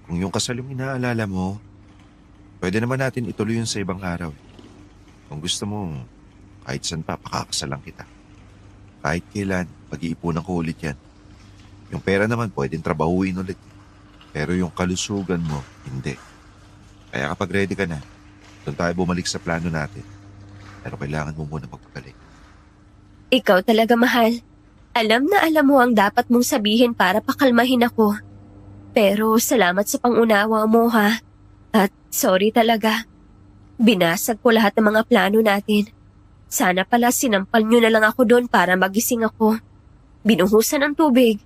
Kung yung kasal yung inaalala mo, pwede naman natin ituloy yun sa ibang araw. Kung gusto mo, kahit saan pa, pakakasalan kita. Kahit kailan, pag-iipunan ko ulit yan. Yung pera naman, pwedeng trabahuin ulit. Pero yung kalusugan mo, hindi. Kaya kapag ready ka na, doon tayo bumalik sa plano natin. Pero kailangan mo muna magpagaling. Ikaw talaga, mahal. Alam na alam mo ang dapat mong sabihin para pakalmahin ako. Pero salamat sa pangunawa mo, ha? At sorry talaga. Binasag ko lahat ng mga plano natin. Sana pala sinampal nyo na lang ako doon para magising ako. Binuhusan ng tubig.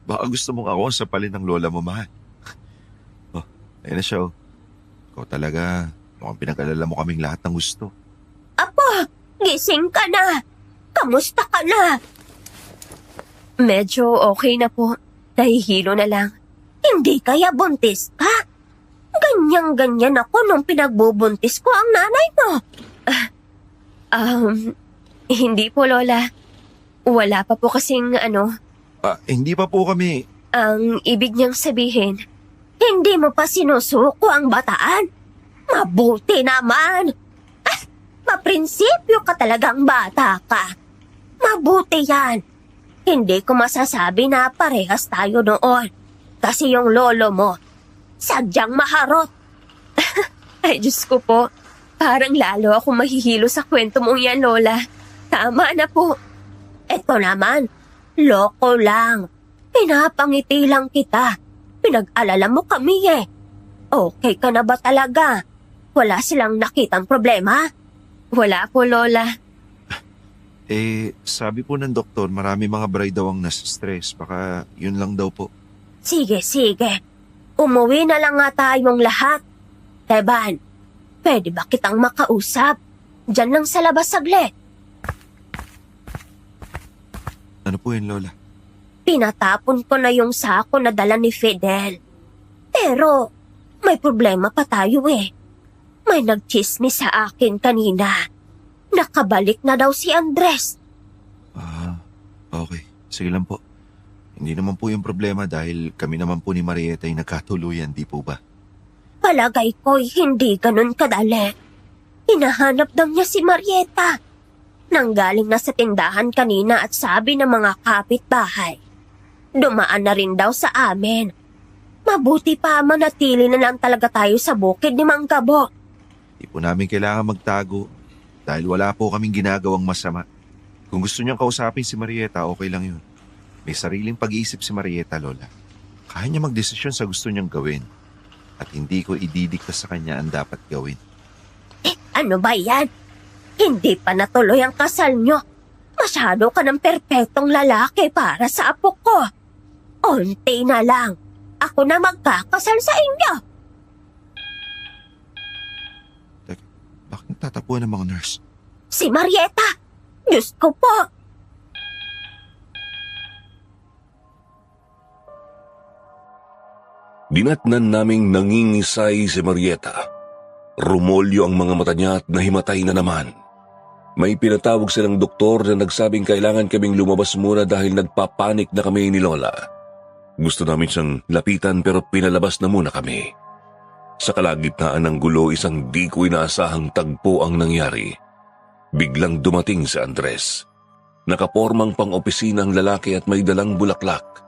Baka gusto mong ako ang sapalin ng lola mo, mahal. Oh, ayun na siya, oh. Ikaw talaga, mukhang pinag-alala mo kaming lahat ng gusto. Apo, gising ka na. Kamusta ka na? Medyo okay na po. Nahihilo na lang. Hindi kaya buntis ka? Ganyan-ganyan ako nung pinagbubuntis ko ang nanay mo. Hindi po, Lola. Wala pa po kasing Hindi pa po kami. ang ibig niyang sabihin. Hindi mo pa sinusuko ang bataan? Mabuti naman. Maprinsipyo ka talagang bata ka. Mabuti yan. Hindi ko masasabi na parehas tayo noon. Kasi yung lolo mo, sadyang maharot. Ay, Diyos ko po. Parang lalo ako mahihilo sa kwento mong yan, Lola. Tama na po. Eto naman, loko lang. Pinapangiti lang kita. Pinag-alala mo kami eh. Okay ka na ba talaga? Wala silang nakitang problema? Wala po, Lola. Sabi po ng doktor, marami mga bride daw ang nasa-stress. Baka yun lang daw po. Sige. Umuwi na lang nga tayong lahat. Teban, pwede ba kitang makausap? Diyan lang sa labas saglit. Ano po yun, Lola? Pinatapon ko na yung sako na dala ni Fidel. Pero, may problema pa tayo eh. May nagchismis sa akin kanina. Nakabalik na daw si Andres. Okay. Sige lang po. Hindi naman po yung problema dahil kami naman po ni Marieta ay nagkatuluyan, di po ba? Palagay ko'y hindi ganun kadali. Hinahanap daw niya si Marieta. Nanggaling na sa tindahan kanina at sabi ng mga kapitbahay. Dumaan na rin daw sa amin. Mabuti pa manatili na lang talaga tayo sa bukid ni Mang Gabo. Di po namin kailangan magtago dahil wala po kaming ginagawang masama. Kung gusto niyang kausapin si Marieta, okay lang yun. May sariling pag-iisip si Marieta, Lola. Kaya niya magdesisyon sa gusto niyang gawin. At hindi ko ididikta sa kanya ang dapat gawin. Ano ba yan? Hindi pa natuloy ang kasal niyo. Masyado ka ng perpetong lalaki para sa apo ko. Unti na lang. Ako na magkakasal sa inyo. Teka, bakit tatapuan ng mga nurse? Si Marieta! Diyos ko po! Dinatnan naming nangingisay si Marieta. Rumolyo ang mga mata niya at nahimatay na naman. May pinatawag silang doktor na nagsabing kailangan kaming lumabas muna dahil nagpapanik na kami ni Lola. Gusto namin siyang lapitan pero pinalabas na muna kami. Sa kalagitnaan ng gulo, isang di ko inaasahang tagpo ang nangyari. Biglang dumating si Andres. Nakapormang pang-opisina ang lalaki at may dalang bulaklak.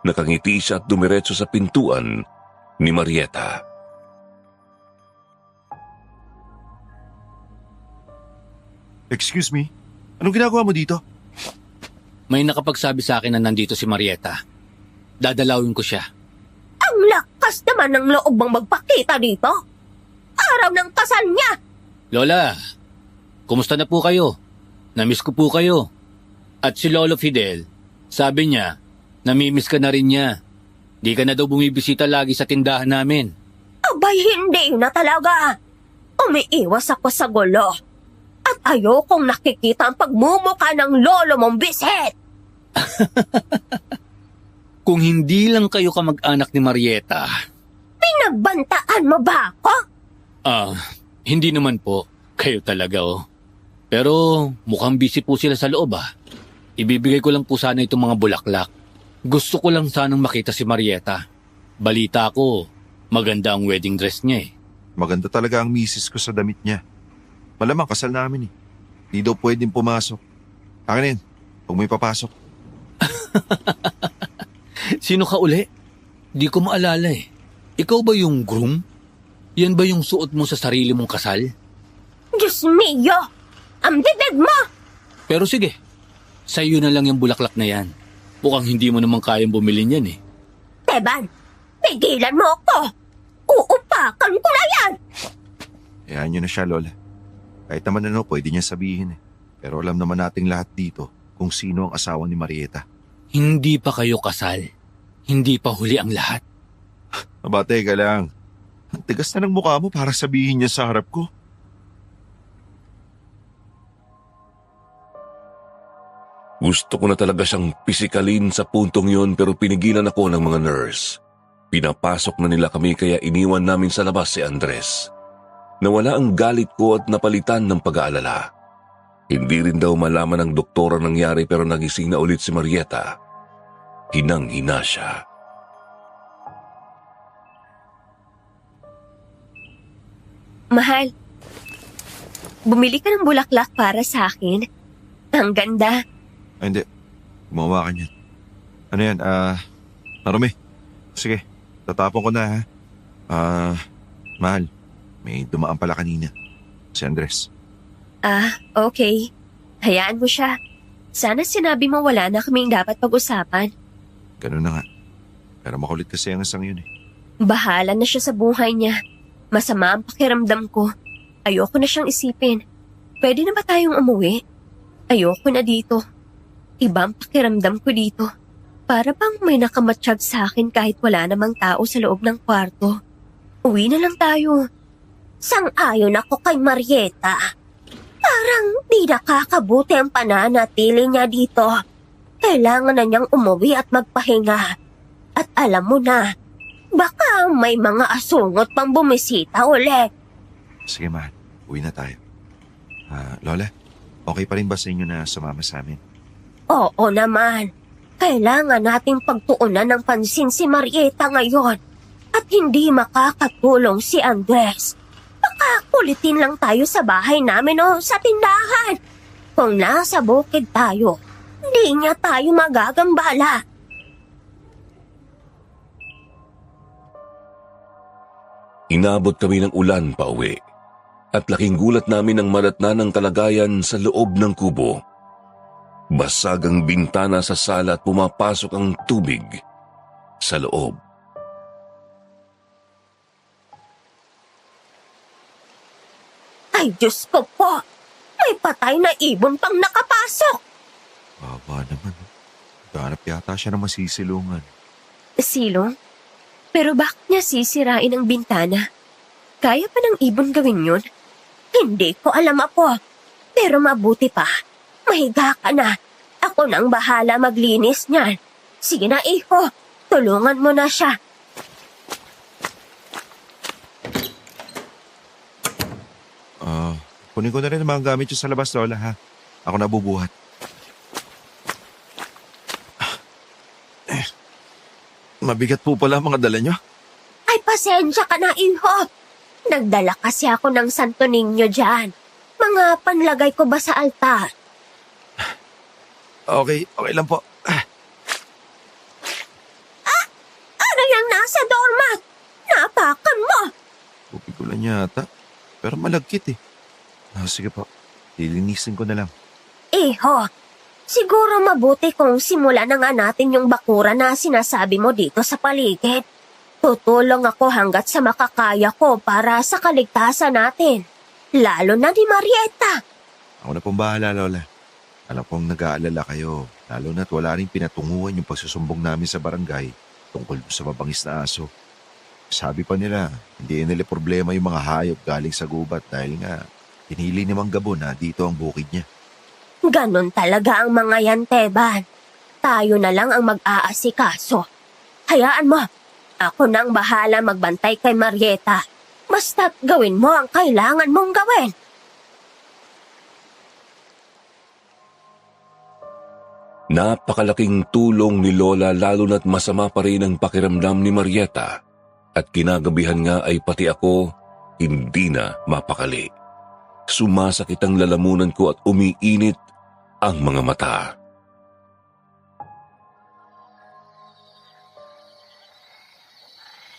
Nakangiti siya at dumiretso sa pintuan ni Marieta. Excuse me? Anong ginagawa mo dito? May nakapagsabi sa akin na nandito si Marieta. Dadalawin ko siya. Ang lakas naman ng loob mong magpakita dito. Araw ng kasal niya. Lola, kumusta na po kayo? Namiss ko po kayo. At si Lolo Fidel, sabi niya, namimiss ka na rin niya. Di ka na daw bumibisita lagi sa tindahan namin. Abay, hindi na talaga. Umiiwas ako sa gulo. Ayokong nakikita ang pagmumukha ng lolo mong bisit! Kung hindi lang kayo kamag-anak ni Marieta, Pinagbantaan mo ba ako? hindi naman po. Kayo talaga oh. Pero mukhang busy po sila sa loob ah. Ibibigay ko lang po sana itong mga bulaklak. Gusto ko lang sanang makita si Marieta. Balita ko, maganda ang wedding dress niya eh. Maganda talaga ang misis ko sa damit niya. Malamang kasal namin eh. Di daw pwedeng pumasok. Akin na yun, huwag mo ipapasok. Sino ka uli? Di ko maalala eh. Ikaw ba yung groom? Yan ba yung suot mo sa sarili mong kasal? Diyos mio! Ang bibig mo! Pero sige, sa'yo na lang yung bulaklak na yan. Mukhang hindi mo naman kayang bumili niyan eh. Teban, pigilan mo ako! Uupakan ko na yan! Hayaan niyo na siya, Lola. Kahit naman ano, pwede niya sabihin eh. Pero alam naman nating lahat dito kung sino ang asawa ni Marieta. Hindi pa kayo kasal. Hindi pa huli ang lahat. Mabate ka lang. Ang tigas na ng mukha mo para sabihin niya sa harap ko. Gusto ko na talaga siyang pisikalin sa puntong yon pero pinigilan ako ng mga nurse. Pinapasok na nila kami kaya iniwan namin sa labas si Andres. Nawala ang galit ko at napalitan ng pag-aalala. Hindi rin daw malaman ng doktora nangyari pero nagising na ulit si Marieta. Hinang-hina siya. Mahal, bumili ka ng bulaklak para sa akin. Ang ganda. Ay, hindi. Gumawa ka niyan. Ano yan? Marumi. Sige, tatapon ko na ha. Mahal, may dumaan pala kanina. Si Andres. Okay. Hayaan mo siya. Sana sinabi mo wala na kaming dapat pag-usapan. Ganun na nga. Pero makulit kasi ang isang yun eh. Bahala na siya sa buhay niya. Masama ang pakiramdam ko. Ayoko na siyang isipin. Pwede na ba tayong umuwi? Ayoko na dito. Ibang pakiramdam ko dito. Para bang may nakamatsyag sa akin kahit wala namang tao sa loob ng kwarto. Uwi na lang tayo. Sang-ayon ako kay Marieta. Parang di nakakabuti ang pananatili niya dito. Kailangan na niyang umuwi at magpahinga. At alam mo na, baka may mga asungot pang bumisita ulit. Sige mahal, uwi na tayo. Lola, okay pa rin ba sa inyo na sumama sa amin? Oo naman. Kailangan nating pagtuunan ng pansin si Marieta ngayon. At hindi makakatulong si Andres. Baka kulitin lang tayo sa bahay namin o sa tindahan. Kung nasa bukid tayo, hindi niya tayo magagambala. Inabot kami ng ulan pa uwi. At laking gulat namin ang madatna ng kalagayan sa loob ng kubo. Basag ang bintana sa sala at pumapasok ang tubig sa loob. Ay, Diyos ko po! May patay na ibon pang nakapasok! Baba naman. Ganap yata siya ng masisilungan. Silong? Pero bakit niya sisirain ang bintana? Kaya pa ng ibon gawin yun? Hindi ko alam ako. Pero mabuti pa. Mahiga ka na. Ako nang bahala maglinis niyan. Sige na, iho. Tulungan mo na siya. Kunin ko na rin ang mga gamit sa labas, Lola, ha? Ako na bubuhat. Mabigat po pala ang mga dala nyo. Ay, pasensya ka na, iho. Nagdala kasi ako ng Santo Niño dyan. Mga panlagay ko ba sa altar? Okay lang po. Ano yung nasa doormat? Napakan mo! Tubig ko lang yata. Pero malagkit eh. Sige po. Lilinisin ko na lang. Iho, siguro mabuti kung simulan na nga natin yung bakura na sinasabi mo dito sa paligid. Tutulong ako hanggat sa makakaya ko para sa kaligtasan natin. Lalo na ni Marieta. Ako na pong bahala, Lola. Alam kong nag-aalala kayo. Lalo na't wala rin pinatunguhan yung pagsusumbong namin sa barangay tungkol sa mabangis na aso. Sabi pa nila, hindi nila problema yung mga hayop galing sa gubat dahil nga Pinili ni Mang Gabo na dito ang bukid niya. Ganon talaga ang mga yan, Teban. Tayo na lang ang mag-aasikaso. Hayaan mo, ako nang bahala magbantay kay Marieta. Basta't gawin mo ang kailangan mong gawin. Napakalaking tulong ni Lola lalo na't masama pa rin ang pakiramdam ni Marieta at kinagabihan nga ay pati ako hindi na mapakali. Sumasakit ang lalamunan ko at umiinit ang mga mata.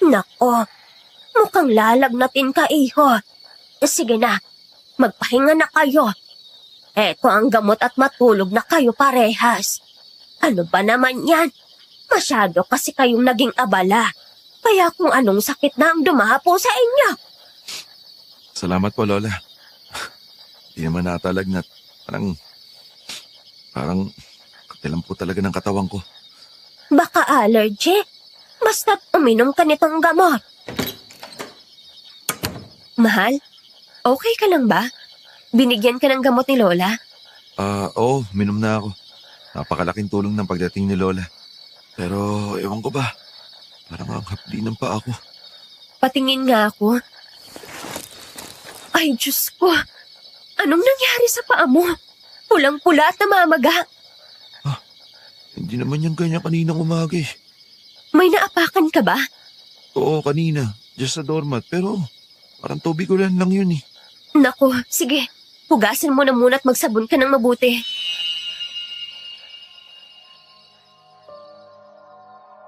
Nako, mukhang lalagnatin ka, iho. Sige na, magpahinga na kayo. Eto ang gamot at matulog na kayo parehas. Ano ba naman yan? Masyado kasi kayong naging abala. Kaya kung anong sakit na ang dumapo sa inyo. Salamat po, Lola. Di naman natalagnat. Parang katilang po talaga ng katawan ko. Baka allergy? Basta't uminom ka nitong gamot. Mahal, okay ka lang ba? Binigyan ka ng gamot ni Lola? Oo, minom na ako. Napakalaking tulong ng pagdating ni Lola. Pero ewan ko ba, parang ang hapdi ng paa ko. Patingin nga ako. Ay, Diyos ko. Anong nangyari sa paa mo? Pulang-pula at namamaga. Hindi naman yan ganyan kaninang umaga eh. May naapakan ka ba? Oo, kanina. Just sa doormat. Pero parang tubig ulan lang yun eh. Naku, sige. Hugasin mo na muna at magsabon ka ng mabuti.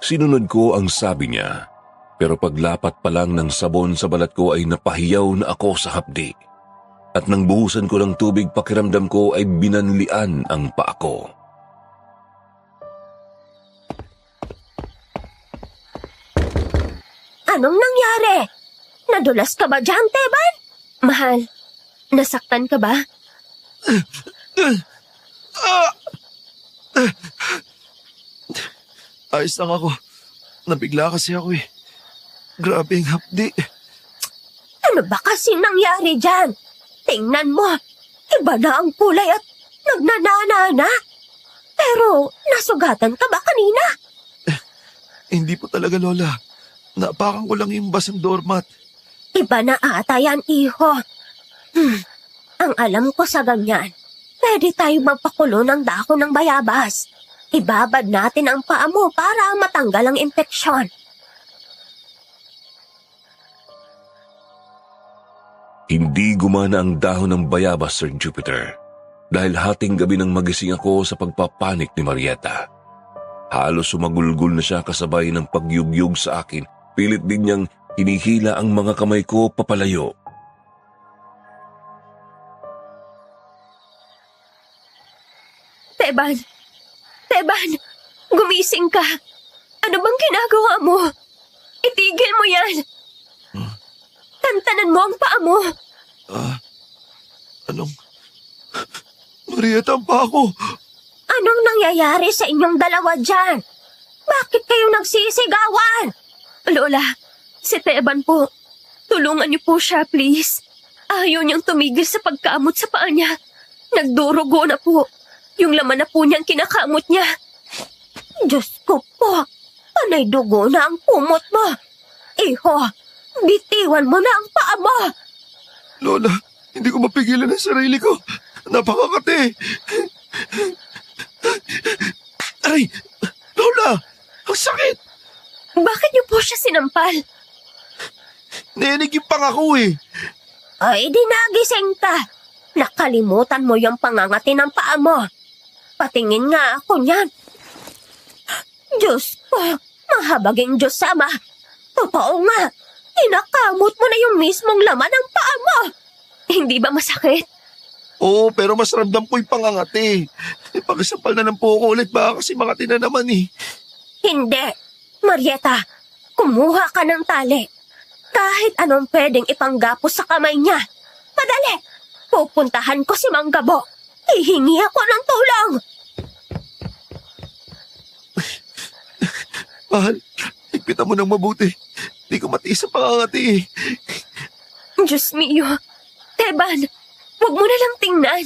Sinunod ko ang sabi niya, pero paglapat pa lang ng sabon sa balat ko ay napahiyaw na ako sa hapdi. At nang buhusan ko ng tubig, pakiramdam ko ay binanlian ang paa ko. Anong nangyari? Nadulas ka ba dyan, Teban? Mahal, nasaktan ka ba? Ayos lang ako. Nabigla kasi ako eh. Grabe ang hapdi. Ano ba kasing nangyari dyan? Tingnan mo, iba na ang kulay at nagnanana na. Pero nasugatan ka ba kanina? Hindi po talaga, Lola. Naapakan ko lang yung basang doormat. Iba na ata yan, iho. Ang alam ko sa ganyan, pwede tayo magpakulo ng dahon ng bayabas. Ibabad natin ang paa mo para matanggal ang impeksyon. Hindi gumana ang dahon ng bayabas, Sir Jupiter, dahil hating gabi nang magising ako sa pagpapanik ni Marieta. Halos sumagulgul na siya kasabay ng pagyugyug sa akin. Pilit din niyang hinihila ang mga kamay ko papalayo. Teban! Teban! Gumising ka! Ano bang ginagawa mo? Itigil mo yan! Tantanan mo ang paa mo! Anong? Marieta, ang paa ko! Anong nangyayari sa inyong dalawa dyan? Bakit kayo nagsisigawan? Lola, si Teban po. Tulungan niyo po siya, please. Ayaw niyang tumigil sa pagkamot sa paa niya. Nagdurugo na po. Yung laman na po niyang kinakamot niya. Diyos ko po, panay dugo na ang kumot mo. Iho, bitiwan mo na ang paa mo. Lola, hindi ko mapigilan ang sarili ko. Napakakate. Aray! Lola! Ang sakit! Bakit niyo po siya sinampal? Nenig yung pangako eh. Ay, di nagising ka. Nakalimutan mo yung pangangati ng paa mo. Patingin nga ako niyan. Diyos ko, mahabaging Diyos Ama. Totoo nga, inakamot mo na yung mismong laman ng paa mo. Hindi ba masakit? Oo, pero mas ramdam ko yung pangangati. Pagkasampal na ng puko ulit, baka kasi makati na naman eh. Hindi. Marieta, kumuha ka ng tali. Kahit anong pwedeng ipanggapos sa kamay niya. Padali! Pupuntahan ko si Mang Gabo. Ihingi ako ng tulong. Mahal, higpitan mo ng mabuti. Hindi ko matiis ang pangangati eh. Diyos mio. Teban, Huwag mo na lang tingnan.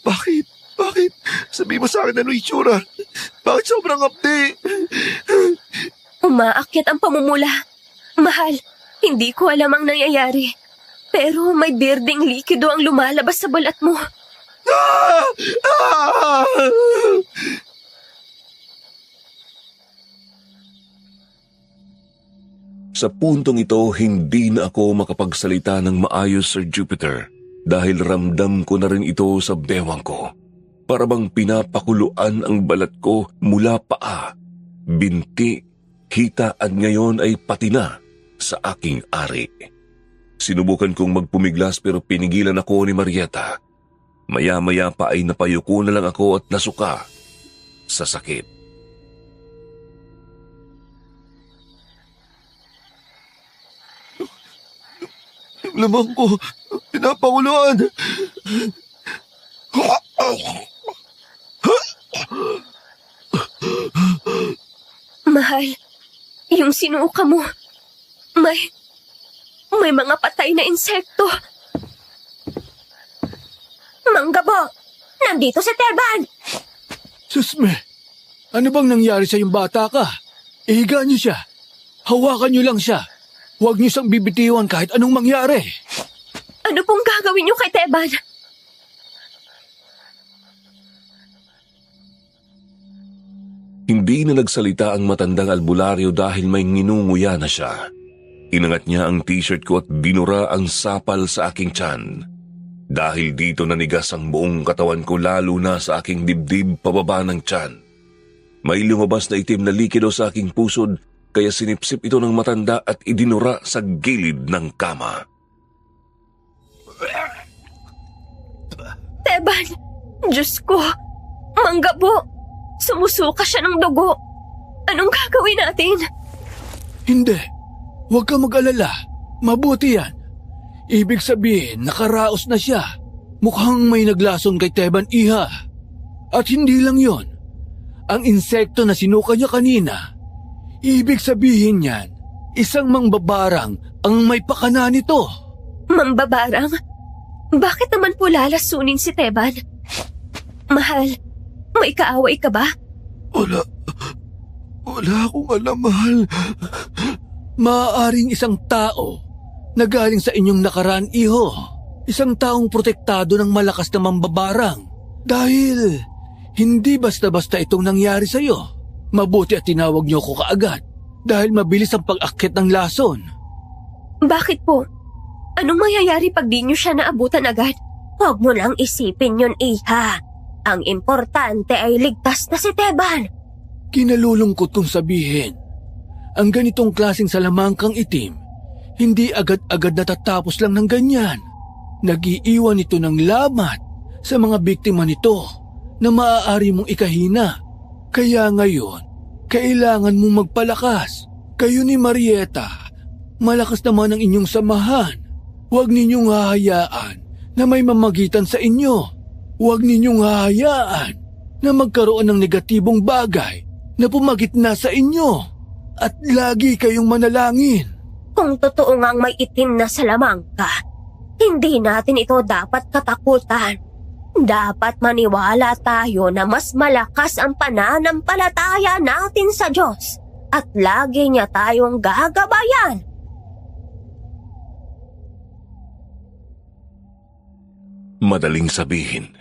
Bakit? Bakit? Sabi mo sa akin ano itsura? Bakit sobrang apdi? Umaakyat ang pamumula. Mahal, hindi ko alam ang nangyayari. Pero may berdeng likido ang lumalabas sa balat mo. Ah! Ah! Sa puntong ito, hindi na ako makapagsalita ng maayos, Sir Jupiter, dahil ramdam ko na rin ito sa bewang ko. Para bang pinapakuluan ang balat ko mula paa, binti, hita at ngayon ay pati na sa aking ari. Sinubukan kong magpumiglas pero pinigilan ako ni Marieta. Maya-maya pa ay napayuko na lang ako at nasuka sa sakit. Yung lamang ko, pinapakuluan. Mahal, yung sinuka mo, may mga patay na insekto. Manggabo, nandito si Teban. Susme, ano bang nangyari sa yung bata ka? Ihiga niyo siya. Hawakan niyo lang siya. Huwag niyo siyang bibitiwan kahit anong mangyari. Ano pong gagawin niyo kay Teban? Hindi na nagsalita ang matandang albularyo dahil may nginunguya na siya. Inangat niya ang t-shirt ko at binura ang sapal sa aking tiyan. Dahil dito nanigas ang buong katawan ko lalo na sa aking dibdib pababa ng tiyan. May lumabas na itim na likido sa aking pusod kaya sinipsip ito ng matanda at idinura sa gilid ng kama. Teban, Diyos ko, Manggabo, sumusuka siya ng dugo. Anong gagawin natin? Hindi. Huwag ka mag-alala. Mabuti yan. Ibig sabihin, nakaraos na siya. Mukhang may naglason kay Teban, iha. At hindi lang yon. Ang insekto na sinuka niya kanina, ibig sabihin niyan, isang mangbabarang ang may pakana nito. Mambabarang? Bakit naman po lalasunin si Teban? Mahal, may kaaway ka ba? Wala akong alam, mahal. Maaaring isang tao na galing sa inyong nakaraan, iho. Isang taong protektado ng malakas na mambabarang. Dahil hindi basta-basta itong nangyari sa iyo. Mabuti at tinawag niyo ko kaagad dahil mabilis ang pag-akyat ng lason. Bakit po? Anong mangyayari pag di niyo siya naabutan agad? Huwag mo lang isipin yun, iha. Ang importante ay ligtas na si Teban. Kinalulungkot kong sabihin, ang ganitong klaseng salamangkang itim, hindi agad-agad natatapos lang ng ganyan. Nag-iiwan ito ng lamat sa mga biktima nito na maaari mong ikahina. Kaya ngayon, kailangan mong magpalakas. Kayo ni Marieta, malakas naman ang inyong samahan. Huwag ninyong hahayaan na may mamagitan sa inyo. Huwag ninyong hahayaan na magkaroon ng negatibong bagay na pumagitna sa inyo. At lagi kayong manalangin. Kung totoo ngang may itim na salamangka, hindi natin ito dapat katakutan. Dapat maniwala tayo na mas malakas ang pananampalataya natin sa Diyos at lagi niya tayong gagabayan. Madaling sabihin,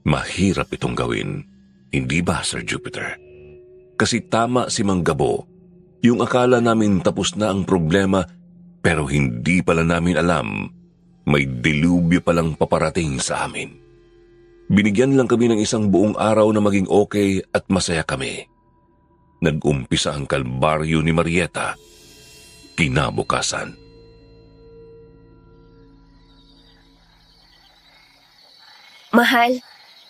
mahirap itong gawin. Hindi ba, Sir Jupiter? Kasi tama si Manggabo. Yung akala namin tapos na ang problema pero hindi pala namin alam may dilubyo palang paparating sa amin. Binigyan lang kami ng isang buong araw na maging okay at masaya kami. Nag-umpisa ang kalbaryo ni Marieta. Kinabukasan. Mahal,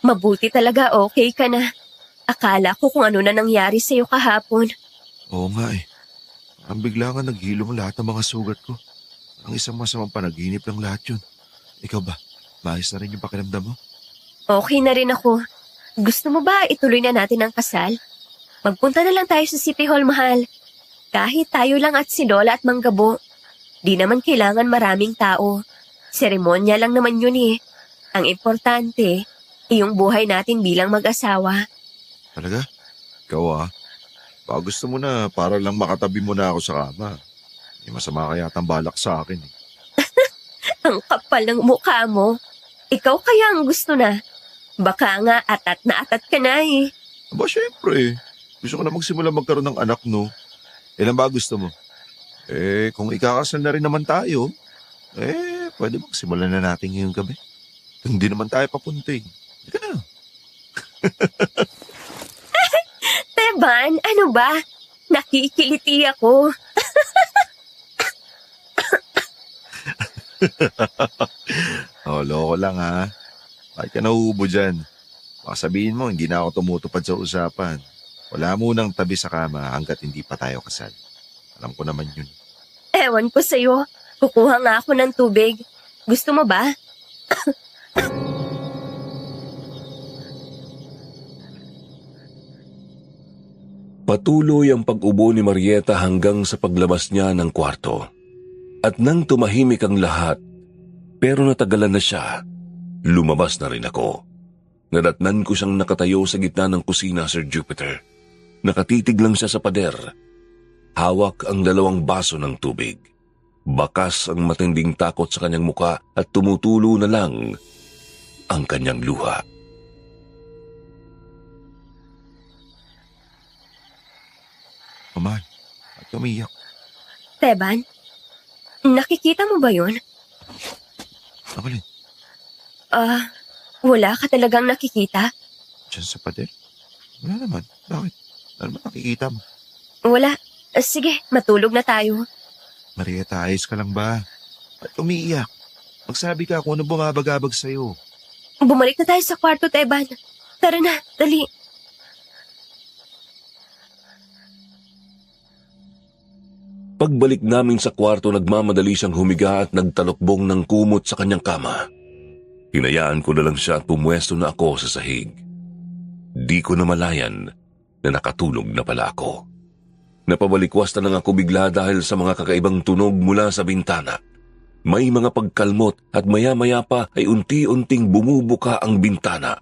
mabuti talaga okay ka na. Akala ko kung ano na nangyari sa'yo kahapon. Oo nga eh. Ang bigla nga naghilom lahat ng mga sugat ko. Ang isang masamang panaginip ng lahat yun. Ikaw ba? Maayos na rin yung pakiramdam mo? Okay na rin ako. Gusto mo ba ituloy na natin ang kasal? Magpunta na lang tayo sa City Hall, mahal. Kahit tayo lang at si Lola at Manggabo. Di naman kailangan maraming tao. Seremonya lang naman yun eh. Ang importante, yung buhay natin bilang mag-asawa. Talaga? Ikaw baka gusto mo na para lang makatabi mo na ako sa kama. May masama kaya yatang balak sa akin. Ang kapal ng mukha mo. Ikaw kaya ang gusto na. Baka nga atat na atat ka na eh. Aba, syempre. Gusto ko na magsimula magkaroon ng anak, no? Ilan ba gusto mo? Kung ikakasal na rin naman tayo, pwede magsimulan na natin ngayong gabi. Hindi naman tayo papunting. Hindi na. Teban, ano ba? Nakikiliti ako. Loko lang Bakit ka nauubo dyan? Baka sabihin mo, hindi na ako tumutupad sa usapan. Wala munang tabi sa kama hanggat hindi pa tayo kasal. Alam ko naman yun. Ewan ko sa'yo. Kukuha nga ako ng tubig. Gusto mo ba? Patuloy ang pag-ubo ni Marieta hanggang sa paglabas niya ng kwarto. At nang tumahimik ang lahat, pero natagalan na siya, lumabas na rin ako. Nadatnan ko siyang nakatayo sa gitna ng kusina, Sir Jupiter. Nakatitig lang siya sa pader. Hawak ang 2 baso ng tubig. Bakas ang matinding takot sa kanyang muka at tumutulo na lang ang kanyang luha. Mahal, at umiyak. Teban, nakikita mo ba yun? Nakalin, Wala ka talagang nakikita? dyan sa pader? Wala naman. Bakit? Ano naman nakikita mo? Wala. Sige, matulog na tayo. Marieta, ayos ka lang ba? At umiiyak? Magsabi ka kung ano bumabagabag sa'yo. Bumalik na tayo sa kwarto, Teban. Tara na, dali. Pagbalik namin sa kwarto, nagmamadali siyang humiga at nagtalokbong ng kumot sa kanyang kama. Hinayaan ko na lang siya at pumwesto na ako sa sahig. Di ko namalayan na nakatulog na pala ako. Napabalikwas na lang ako bigla dahil sa mga kakaibang tunog mula sa bintana. May mga pagkalmot at maya-maya pa ay unti-unting bumubuka ang bintana.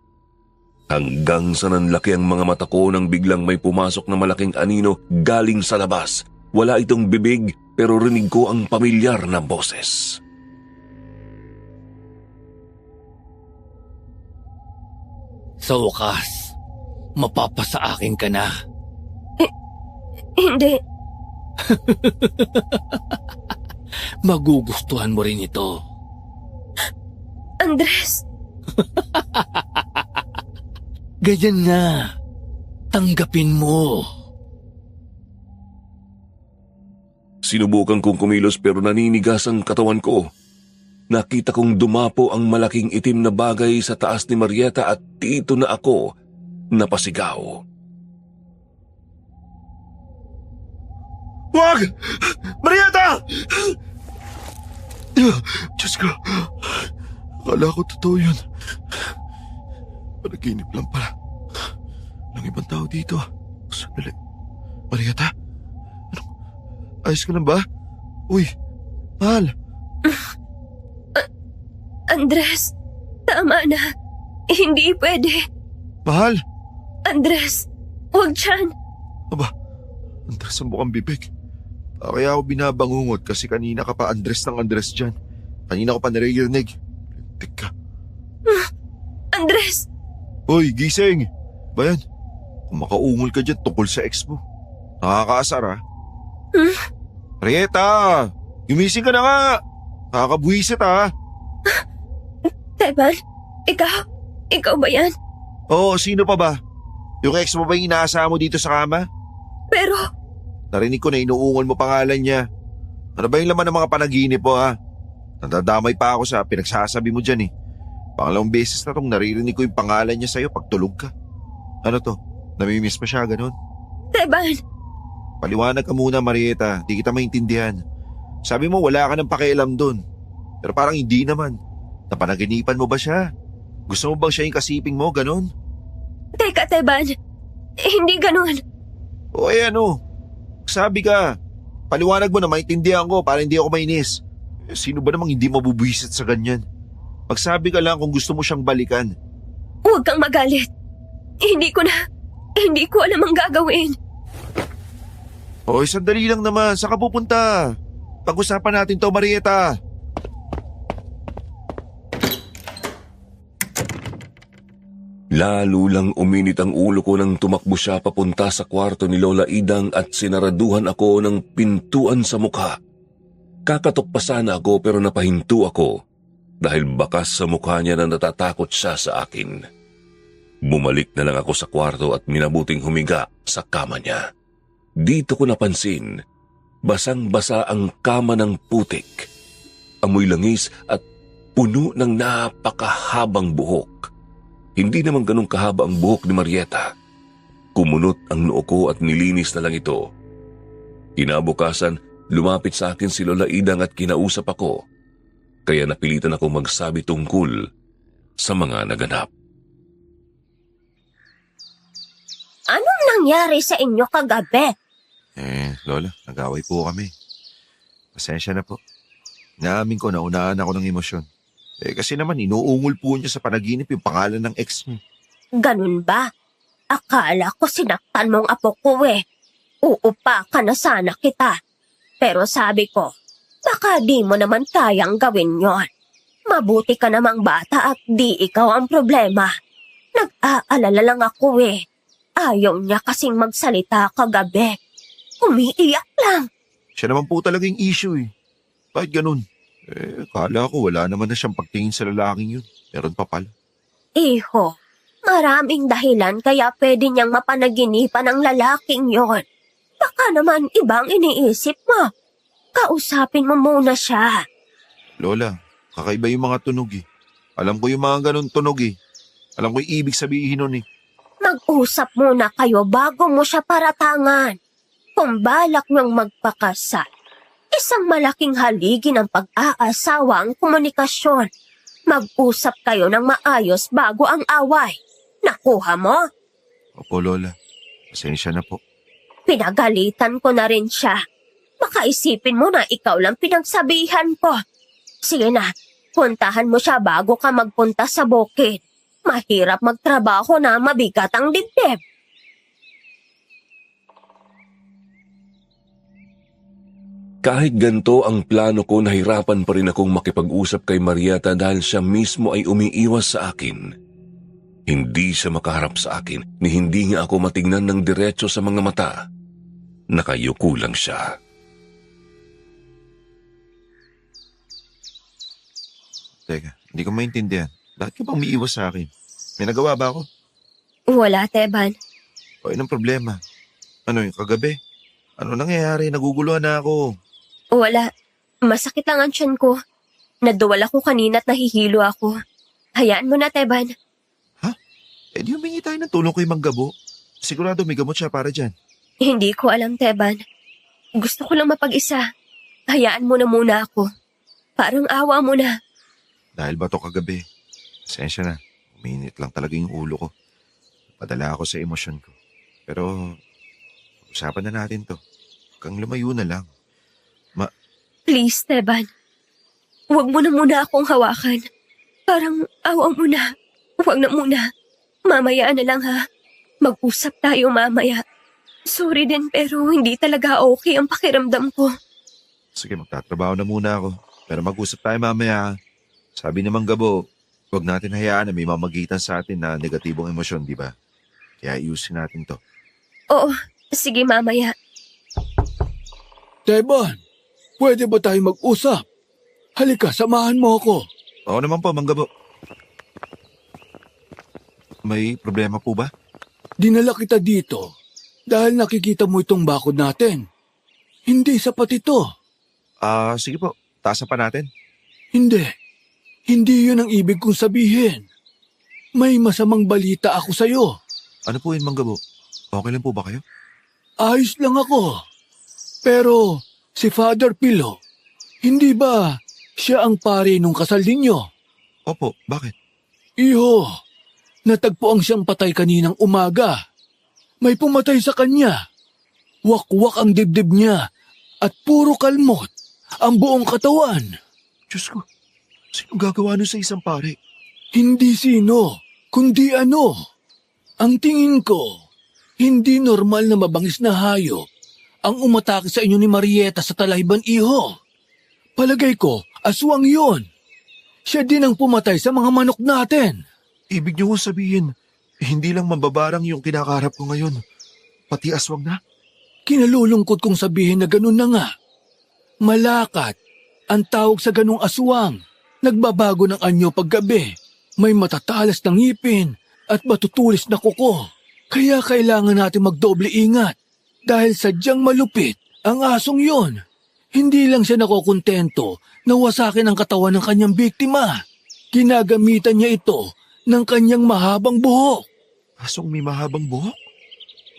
Hanggang sa nanlaki ang mga mata ko nang biglang may pumasok na malaking anino galing sa labas. Wala itong bibig pero rinig ko ang pamilyar na boses. Sa wakas, mapapasa akin ka na. Hindi. Magugustuhan mo rin ito. Andres, Ganyan na. Tanggapin mo. Sinubukan kong kumilos pero naninigas ang katawan ko. Nakita kong dumapo ang malaking itim na bagay sa taas ni Marieta at dito na ako napasigaw. Wag! Marieta! Diyos ko, akala ko totoo yun. Panaginip lang pala. Walang ibang tao dito. Sandali. Marieta? Ayos ka lang ba? Uy, mahal. Andres, tama na. Hindi pwede. Mahal. Andres, huwag dyan. Aba, Andres ang bukang bibig. Kaya ako binabangungot kasi kanina ka pa Andres ng Andres dyan. Kanina ko pa naririnig. Lintik ka. Andres! Uy, gising. Bayan, kung makaungol ka dyan tungkol sa ex mo. Nakakaasar Marieta, gumising ka na nga. Nakakabuhisit Teban, ikaw ba yan? Oo, sino pa ba? Yung ex mo ba yung inaasahan mo dito sa kama? Pero, Narinig ko na inuungol mo pangalan niya. Ano ba yung laman ng mga panaginip mo Nadadamay pa ako sa pinagsasabi mo dyan Pangalawang beses na tong naririnig ko yung pangalan niya sa'yo pag tulog ka. Ano to? Namimiss pa siya ganun? Teban, Paliwanag ka muna, Marieta. Di kita maintindihan. Sabi mo wala ka ng pakialam dun. Pero parang hindi naman. Napanaginipan mo ba siya? Gusto mo bang siya yung kasiping mo, ganun? teka Teban. Hindi ganun. O ano? Sabi ka. Paliwanag mo na maintindihan ko para hindi ako mainis. Sino ba namang hindi mabubwisit sa ganyan? Magsabi ka lang kung gusto mo siyang balikan. Huwag kang magalit. Hindi ko alam ang gagawin. Hoy, sandali lang naman. Saan ka pupunta? Pag-usapan natin to, Marieta. Lalo lang uminit ang ulo ko nang tumakbo siya papunta sa kwarto ni Lola Idang at sinaraduhan ako ng pintuan sa mukha. Kakatok pa sana ako pero napahinto ako dahil bakas sa mukha niya na natatakot siya sa akin. Bumalik na lang ako sa kwarto at minabuting humiga sa kama niya. Dito ko napansin, basang-basa ang kama ng putik, amoy langis at puno ng napakahabang buhok. Hindi naman ganun kahaba ang buhok ni Marieta. Kumunot ang noo ko at nilinis na lang ito. Kinabukasan, lumapit sa akin si Lola Idang at kinausap ako. Kaya napilitan ako magsabi tungkol sa mga naganap. Anong nangyari sa inyo kagabi? Lola, nag-away po kami. Pasensya na po. Naamin ko na unahan ako ng emosyon. Kasi naman inuungol po niya sa panaginip yung pangalan ng ex niya. Ganun ba? Akala ko sinaktan mong apo ko eh. Uupa ka na sana kita. Pero sabi ko, baka di mo naman kayang gawin yon. Mabuti ka namang bata at di ikaw ang problema. Nag-aalala lang ako eh. Ayaw niya kasing magsalita kagabi. Umiiyak lang. Siya naman po talaga yung issue eh. Bakit ganun? Kala ko wala naman na siyang pagtingin sa lalaking yun. Meron pa pala. Iho, maraming dahilan kaya pwede niyang mapanaginipan ang lalaking yon. Baka naman ibang iniisip mo. Kausapin mo muna siya. Lola, kakaiba yung mga tunog eh. Alam ko yung mga ganun tunog eh. Alam ko yung ibig sabihin nun eh. Mag-usap muna kayo bago mo siya paratangan. Kung balak niyong magpakasal, isang malaking haligi ng pag-aasawa ang komunikasyon. Mag-usap kayo ng maayos bago ang away. Nakuha mo? Opo, Lola. Pasensya na po. Pinagalitan ko na rin siya. Baka isipin mo na ikaw lang pinagsabihan ko. Sige na, puntahan mo siya bago ka magpunta sa bukid. Mahirap magtrabaho na mabigat ang dibdib. Kahit ganito ang plano ko, nahirapan pa rin akong makipag-usap kay Marieta dahil siya mismo ay umiiwas sa akin. Hindi siya makaharap sa akin ni hindi nga ako matingnan ng diretso sa mga mata. Nakayuko lang siya. Teka, hindi ko maintindihan. Bakit ka bang umiiwas sa akin? May nagawa ba ako? Wala, Teban. O anong problema? Ano yung kagabi? Ano nangyayari? Naguguluhan na ako. Wala. Masakit lang ang tiyan ko. Naduwal ako kanina at nahihilo ako. Hayaan mo na, Teban. Di humingi tayo ng tulong kay Manggabo. Sigurado may gamot siya para dyan. Hindi ko alam, Teban. Gusto ko lang mapag-isa. Hayaan mo na muna ako. Parang awa mo na. Dahil ba to kagabi? Pasensya na. Uminit lang talaga yung ulo ko. Padala ako sa emosyon ko. Pero, usapan na natin to. Kang lumayo na lang. Please, Teban. Huwag mo na muna akong hawakan. Parang awa mo na. Huwag na muna. Mamaya na lang ha. Mag-usap tayo mamaya. Sorry din pero hindi talaga okay ang pakiramdam ko. Sige, magtatrabaho na muna ako. Pero mag-usap tayo mamaya. Sabi naman Gabo, huwag natin hayaan na may mamagitan sa atin na negatibong emosyon, di ba? Kaya iusin natin to. Oo, sige mamaya. Teban, pwede ba tayo mag-usap? Halika, samahan mo ako. Oo naman po, Manggabo. May problema po ba? Dinala kita dito dahil nakikita mo itong bakod natin. Hindi sapat ito. Sige po. Taasan pa natin. Hindi. Hindi yun ang ibig kong sabihin. May masamang balita ako sa'yo. Ano po yun, Manggabo? Okay lang po ba kayo? Ayos lang ako. Pero si Father Pilo, hindi ba siya ang pare nung kasal ninyo? Opo, bakit? Iho, natagpuang siyang patay kaninang umaga. May pumatay sa kanya. Wakwak ang dibdib niya at puro kalmot ang buong katawan. Diyos ko, sino gagawa nun sa isang pare? Hindi sino, kundi ano. Ang tingin ko, hindi normal na mabangis na hayop ang umatake sa inyo ni Marieta sa Talayban, iho. Palagay ko, aswang yon. Siya din ang pumatay sa mga manok natin. Ibig niyo sabihin, hindi lang mambabarang yung kinakaharap ko ngayon. Pati aswang na? Kinalulungkot kong sabihin na ganun na nga. Malakat, ang tawag sa ganung aswang. Nagbabago ng anyo paggabi. May matatalas na ngipin at matutulis na kuko. Kaya kailangan natin magdoble ingat. Dahil sadyang malupit ang asong yon. Hindi lang siya nakokontento na wasakin ang katawan ng kanyang biktima. Ginagamitan niya ito ng kanyang mahabang buhok. Asong may mahabang buhok?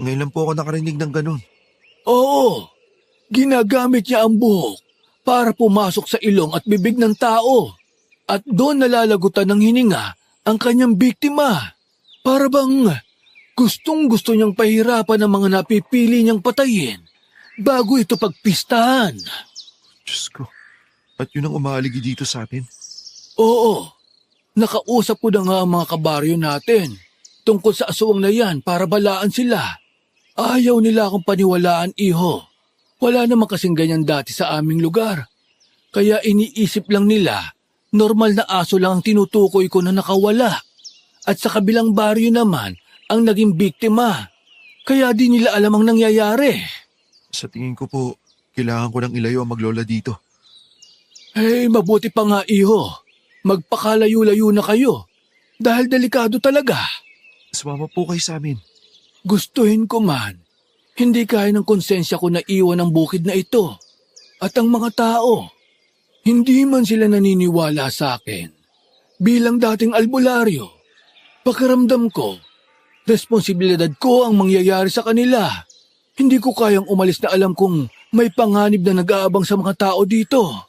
Ngayon lang po ako nakarinig ng ganun. Oo, ginagamit niya ang buhok para pumasok sa ilong at bibig ng tao. At doon nalalagutan ng hininga ang kanyang biktima. Para bang gustong-gusto niyang pahirapan ang mga napipili niyang patayin bago ito pagpistahan. Diyos ko, at yun ang umaligi dito sa atin. Oo, nakausap ko na nga ang mga kabaryo natin tungkol sa aswang na yan para balaan sila. Ayaw nila akong paniwalaan, iho. Wala naman kasing ganyan dati sa aming lugar. Kaya iniisip lang nila, normal na aso lang ang tinutukoy ko na nakawala. At sa kabilang baryo naman, ang naging biktima. Kaya di nila alam ang nangyayari. Sa tingin ko po, kailangan ko nang ilayo ang maglola dito. Mabuti pa nga, iho. Magpakalayo-layo na kayo. Dahil delikado talaga. Sumama po kayo sa amin. Gustuhin ko man, hindi kaya ng konsensya ko na iwan ang bukid na ito. At ang mga tao, hindi man sila naniniwala sa akin. Bilang dating albularyo, pakiramdam ko, responsibilidad ko ang mangyayari sa kanila. Hindi ko kayang umalis na alam kong may panganib na nag-aabang sa mga tao dito.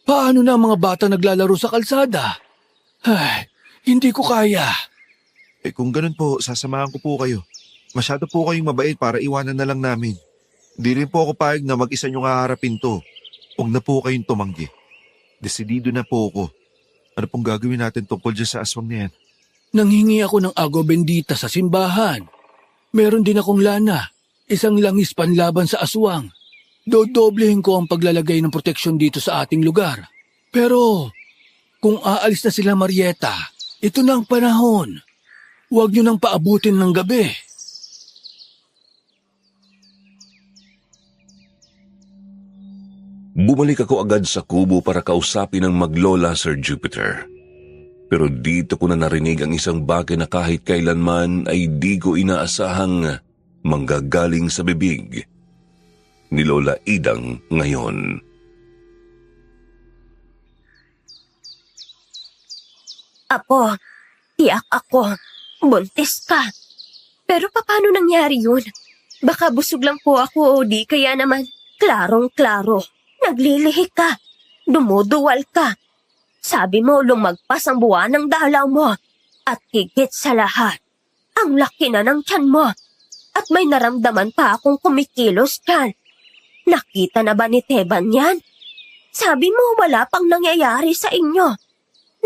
Paano na ang mga bata naglalaro sa kalsada? Hindi ko kaya. Kung ganun po, sasamahan ko po kayo. Masyado po kayong mabait para iwanan na lang namin. Di rin po ako payag na mag-isa niyong haharapin to. Huwag na po kayong tumanggi. Desidido na po ako. Ano pong gagawin natin tungkol dyan sa aswang na yan? Nanghingi ako ng agua bendita sa simbahan. Meron din akong lana, isang langis panlaban sa aswang. Dodoblehin ko ang paglalagay ng proteksyon dito sa ating lugar. Pero kung aalis na sila, Marieta, ito na ang panahon. Huwag niyo nang paabutin ng gabi. Bumalik ako agad sa kubo para kausapin ang maglola, Sir Jupiter. Pero dito ko na narinig ang isang bagay na kahit kailanman ay di ko inaasahang manggagaling sa bibig ni Lola Idang ngayon. Apo, tiyak ako. Buntis ka. Pero paano nangyari yun? Baka busog lang po ako o di kaya naman klarong-klaro. Naglilihi ka. Dumuduwal ka. Sabi mo lumagpas ang buwan ng dalaw mo. At higit sa lahat, ang laki na ng tiyan mo. At may naramdaman pa akong kumikilos dyan. Nakita na ba ni Teban yan? Sabi mo wala pang nangyayari sa inyo.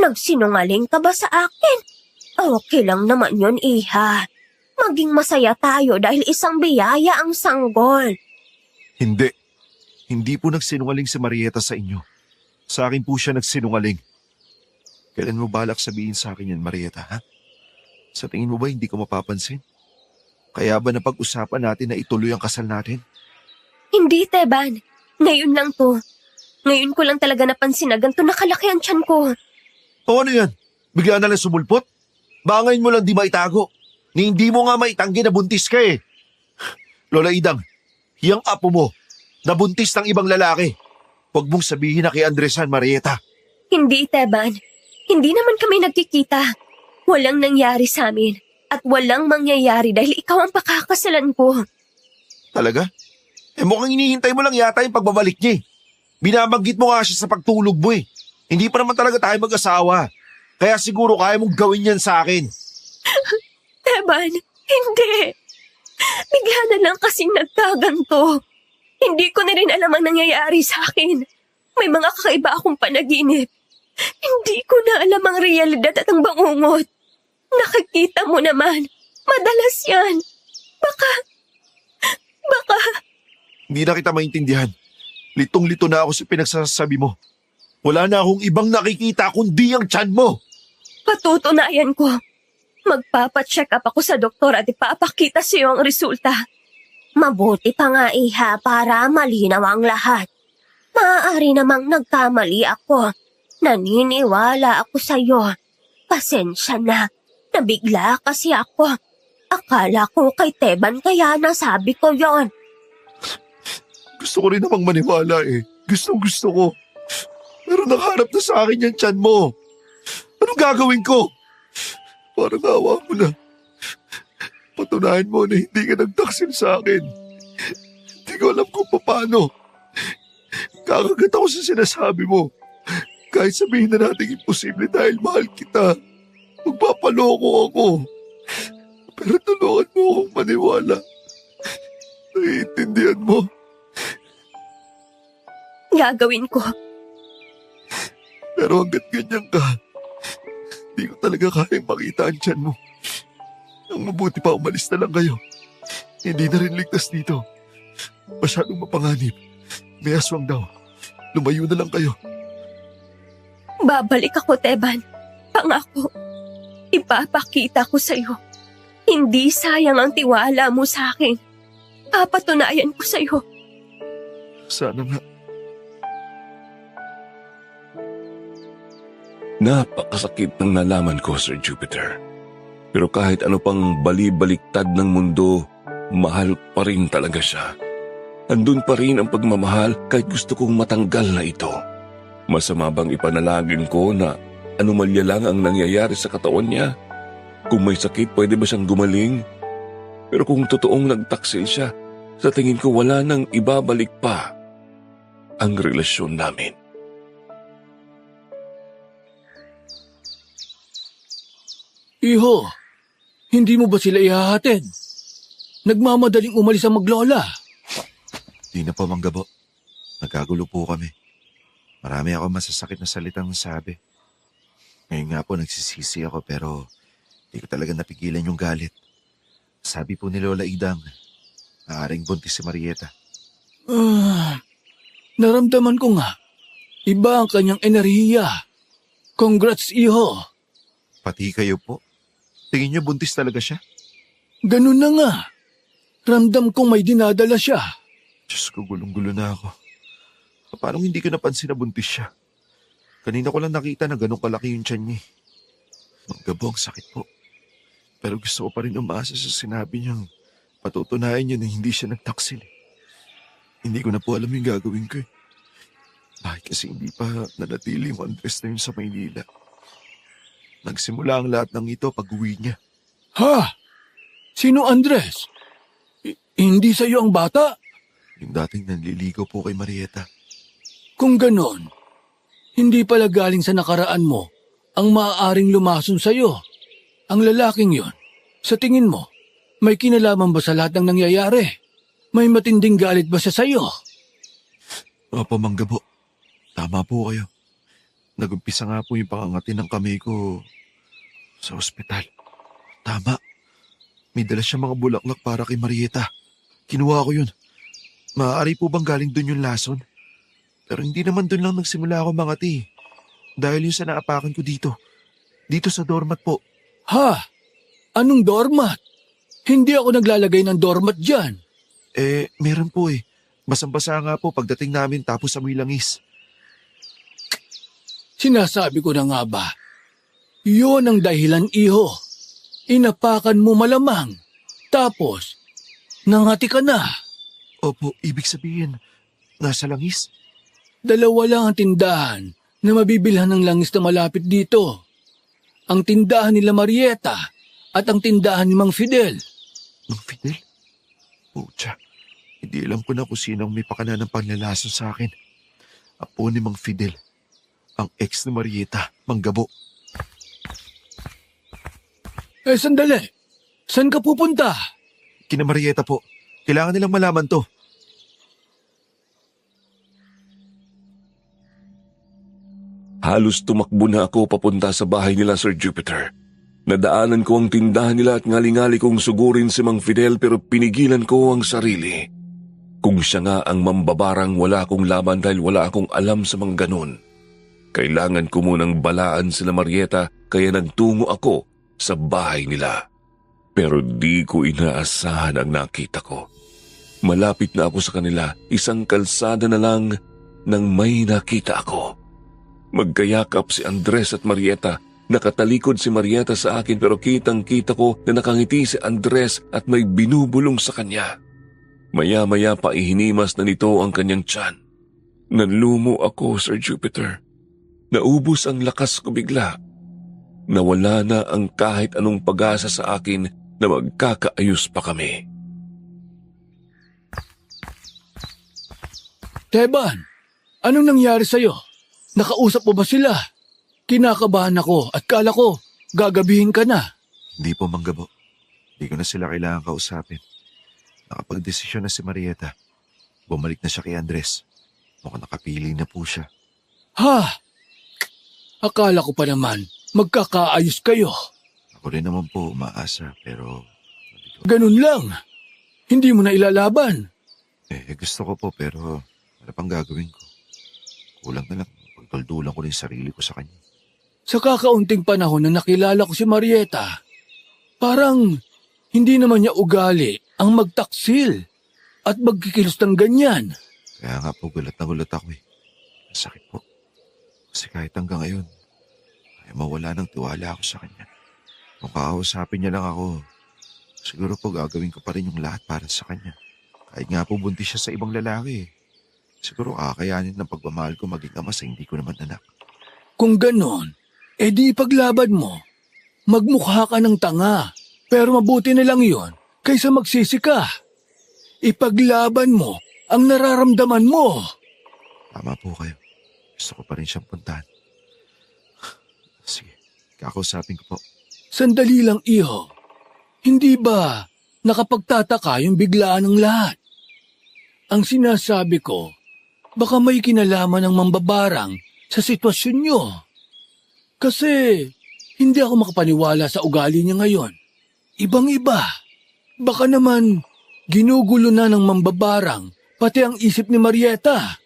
Nagsinungaling ka ba sa akin? Okay lang naman yun, iha. Maging masaya tayo dahil isang biyaya ang sanggol. Hindi. Hindi po nagsinungaling si Marieta sa inyo. Sa akin po siya nagsinungaling. Kailan mo balak sabihin sa akin yan, Marieta, ha? Sa tingin mo ba hindi ko mapapansin? Kaya ba napag-usapan natin na ituloy ang kasal natin? Hindi, Teban. Ngayon lang to. Ngayon ko lang talaga napansin na ganito nakalaki ang tiyan ko. O ano yan? Bigla na lang sumulpot? Bangay mo lang di maitago. Ni hindi mo nga maitanggi na buntis ka eh. Lola Idang, yung apo mo, nabuntis ng ibang lalaki. Huwag mong sabihin na kay Andresan, Marieta. Hindi, Teban. Hindi naman kami nagkikita. Walang nangyari sa amin. At walang mangyayari dahil ikaw ang pakakasalan ko. Talaga? Mukhang hinihintay mo lang yata yung pagbabalik niya eh. Binabanggit mo nga siya sa pagtulog mo eh. Hindi pa naman talaga tayo mag-asawa. Kaya siguro kaya mong gawin yan sa akin. Teban, hindi. Bigla na lang kasing nagkaganto. Hindi ko na rin alam ang nangyayari sa akin. May mga kakaiba akong panaginip. Hindi ko na alam ang realidad at ang bangungot. Nakikita mo naman, madalas yan. Baka... Hindi na kita maintindihan. Litong-lito na ako sa pinagsasabi mo. Wala na akong ibang nakikita kundi ang tiyan mo. Patutunayan ko. Magpapacheck up ako sa doktor at ipapakita sa iyo ang resulta. Mabuti pa nga iha para malinaw ang lahat. Maaari namang nagkamali ako. Naniniwala ako sa iyo. Pasensya na. Nabigla kasi ako. Akala ko kay Teban kaya nasabi ko yon. Gusto ko rin namang maniwala eh. Gusto ko. Pero nakaharap na sa akin yung tiyan mo. Anong gagawin ko? Parang awa mo na. Patunayan mo na hindi ka nagtaksil sa akin. Hindi ko alam kung paano. Kakagat ako sa sinasabi mo. Kahit sabihin na natin imposible dahil mahal kita. Magpapaloko ako. Pero tulungan mo akong maniwala. Naiintindihan mo. Gagawin ko. Pero hanggat ganyan ka, hindi ko talaga kayang makita ang tiyan mo. Ang mabuti pa umalis na lang kayo. Hindi na rin ligtas dito. Masyadong mapanganib. May aswang daw. Lumayo na lang kayo. Babalik ako, Teban. Pangako. Ipapakita ko sa iyo. Hindi sayang ang tiwala mo sa akin. Papatunayan ko sa iyo. Sana nga. Napakasakit ng nalaman ko, Sir Jupiter. Pero kahit ano pang balibaliktad ng mundo, mahal pa rin talaga siya. Andun pa rin ang pagmamahal kahit gusto kong matanggal na ito. Masama bang ipanalangin ko na anomalya lang ang nangyayari sa katawan niya? Kung may sakit, pwede ba siyang gumaling? Pero kung totoong nagtaksil siya, sa tingin ko wala nang ibabalik pa ang relasyon namin. Iho, hindi mo ba sila ihahatid? Nagmamadaling umalis ang maglola. Di na po, Manggabo. Nagkagulo po kami. Marami ako masasakit na salitang nasabi. Ngayon nga po nagsisisi ako pero di ko talaga napigilan yung galit. Sabi po ni Lola Idang, maaaring buntis si Marieta. Naramdaman ko nga. Iba ang kanyang enerhiya. Congrats, Iho. Pati kayo po. Tingin niyo buntis talaga siya? Ganun na nga. Ramdam kong may dinadala siya. Diyos ko, gulong-gulo na ako. Paano hindi ko napansin na buntis siya? Kanina ko lang nakita na ganun kalaki yung tiyan niya. Manggabo, ang sakit po. Pero gusto ko pa rin umaasa sa sinabi niyang patutunayan niya na hindi siya nagtaksil. Hindi ko na po alam yung gagawin ko. Bakit kasi hindi pa nanatili yung Andres na yun sa Maynila? Nagsimula ang lahat ng ito pag-uwi niya. Ha? Sino Andres? Hindi sa'yo ang bata? Yung dating nanliligaw po kay Marieta. Kung ganon, hindi pala galing sa nakaraan mo ang maaaring lumason sa'yo. Ang lalaking yon, sa tingin mo, may kinalaman ba sa lahat ng nangyayari? May matinding galit ba siya sa'yo? Opo, Manggabo. Tama po kayo. Nagumpisa nga po yung pangangatin ng kamay ko sa ospital. Tama. May dala siya mga bulaklak para kay Marieta. Kinuha ko yun. Maaari po bang galing dun yung lason? Pero hindi naman dun lang nagsimula ako mangati. Dahil yung sa naapakan ko dito. Dito sa doormat po. Ha? Anong doormat? Hindi ako naglalagay ng doormat dyan. Meron po eh. Basang-basa nga po pagdating namin tapos amoy langis. Sinasabi ko na nga ba? Yun ang dahilan, Iho. Inapakan mo malamang. Tapos, nangati ka na. Opo, ibig sabihin, nasa langis? Dalawa lang ang tindahan na mabibilhan ng langis na malapit dito. Ang tindahan nila Marieta at ang tindahan ni Mang Fidel. Mang Fidel? Pucha, hindi alam ko na kung sino ang may pakana ng panlalasa sa akin. Apo ni Mang Fidel. Ang ex ni Marieta, Manggabo. Sandali. Saan ka pupunta? Kina Marieta po. Kailangan nilang malaman to. Halos tumakbo na ako papunta sa bahay nila, Sir Jupiter. Nadaanan ko ang tindahan nila at ngali-ngali kong sugurin si Mang Fidel pero pinigilan ko ang sarili. Kung siya nga ang mambabarang, wala akong laban dahil wala akong alam sa mga ganun. Kailangan ko munang balaan sila Marieta kaya nagtungo ako sa bahay nila. Pero di ko inaasahan ang nakita ko. Malapit na ako sa kanila, isang kalsada na lang nang may nakita ako. Magkayakap si Andres at Marieta. Nakatalikod si Marieta sa akin pero kitang-kita ko na nakangiti si Andres at may binubulong sa kanya. Maya-maya pa ihinimas na nito ang kanyang tiyan. Nanlumo ako, Sir Jupiter. Naubos ang lakas ko bigla. Nawala na ang kahit anong pag-asa sa akin na magkakaayos pa kami. Teban, anong nangyari sa'yo? Nakausap mo ba sila? Kinakabahan ako at kala ko gagabihin ka na. Hindi po, Manggabo. Hindi ko na sila kailangan kausapin. Nakapag-desisyon na si Marieta. Bumalik na siya kay Andres. Mukhang nakapili na po siya. Ha? Akala ko pa naman magkakaayos kayo. Ako rin naman po umaasa pero... Ganun lang. Hindi mo na ilalaban. gusto ko po pero ano pang gagawin ko? Kulang na lang. Pagduldulan ko rin sarili ko sa kanya. Sa kakaunting panahon na nakilala ko si Marieta, parang hindi naman niya ugali ang magtaksil at magkikilos ng ganyan. Kaya nga po gulat na gulat ako eh. Masakit po. Kasi kahit hanggang ngayon, ay mawala ng tiwala ako sa kanya. Kung kakausapin niya lang ako, siguro po gagawin ko pa rin yung lahat para sa kanya. Kahit nga po buntis siya sa ibang lalaki. Siguro kakayanin ng pagmamahal ko maging ama sa hindi ko naman anak. Kung ganon, edi ipaglaban mo. Magmukha ka ng tanga, pero mabuti na lang yon kaysa magsisi ka. Ipaglaban mo ang nararamdaman mo. Tama po kayo. Gusto ko pa rin siyang puntahan. Sige, kakausapin ko po. Sandali lang, iho. Hindi ba nakapagtataka yung biglaan ng lahat? Ang sinasabi ko, baka may kinalaman ng mambabarang sa sitwasyon nyo. Kasi hindi ako makapaniwala sa ugali niya ngayon. Ibang-iba. Baka naman ginugulo na ng mambabarang pati ang isip ni Marieta.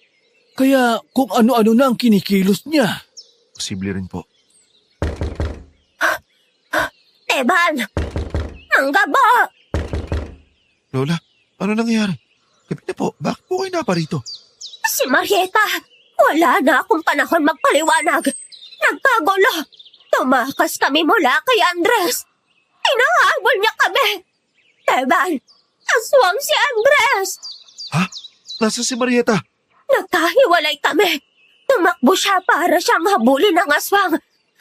Kaya kung ano-ano na ang kinikilos niya. Posible rin po. Teban! Manggabo! Lola, ano nangyayari? Gabi na po, bakit po kayo naparito? Si Marieta! Wala na akong panahon magpaliwanag. Nagkagulo. Tumakas kami mula kay Andres. Inahabol niya kami. Teban, aswang si Andres. Ha? Nasa si Marieta? Nagkahiwalay kami. Tumakbo siya para siyang habulin ng aswang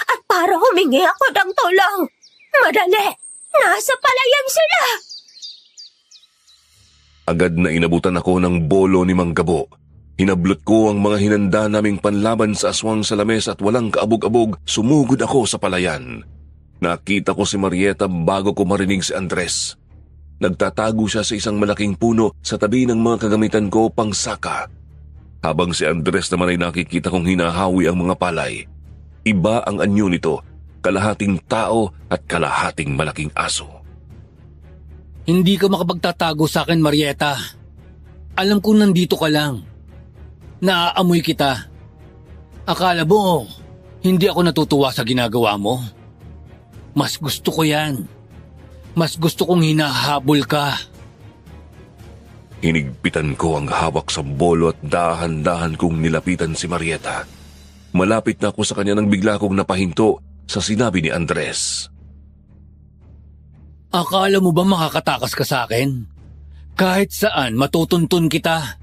at para humingi ako ng tulong. Madali, nasa palayan sila. Agad na inabutan ako ng bolo ni Manggabo. Hinablot ko ang mga hinanda naming panlaban sa aswang sa lamesa at walang kaabog-abog, sumugod ako sa palayan. Nakita ko si Marieta bago ko marinig si Andres. Nagtatago siya sa isang malaking puno sa tabi ng mga kagamitan ko pang saka. Habang si Andres naman ay nakikita kong hinahawi ang mga palay. Iba ang anyo nito, kalahating tao at kalahating malaking aso. Hindi ka makapagtatago sa akin, Marieta. Alam kong nandito ka lang. Naaamoy kita. Akala mo, hindi ako natutuwa sa ginagawa mo. Mas gusto ko yan. Mas gusto kong hinahabol ka. Hinigpitan ko ang hawak sa bolo at dahan-dahan kong nilapitan si Marieta. Malapit na ako sa kanya nang bigla kong napahinto sa sinabi ni Andres. Akala mo ba makakatakas ka sa akin? Kahit saan matutuntun kita.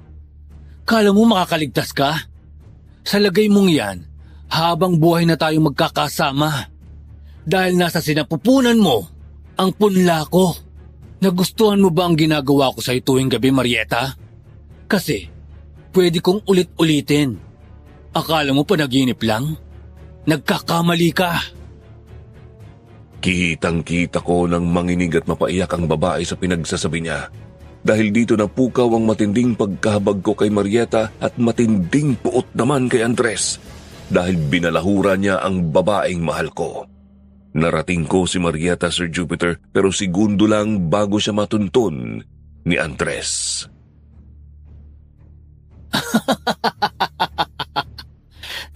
Kala mo makakaligtas ka? Sa lagay mong yan, habang buhay na tayong magkakasama. Dahil nasa sinapupunan mo ang punla ko. Nagustuhan mo ba ang ginagawa ko sa tuwing gabi, Marieta? Kasi pwede kong ulit-ulitin. Akala mo panaginip lang? Nagkakamali ka. Kitang-kita ko nang manginig at mapaiyak ang babae sa pinagsasabi niya. Dahil dito napukaw ang matinding pagkahabag ko kay Marieta at matinding puot naman kay Andres. dahil binalahura niya ang babaeng mahal ko. Narating ko si Marieta, Sir Jupiter, pero segundo lang bago siya matuntun ni Andres.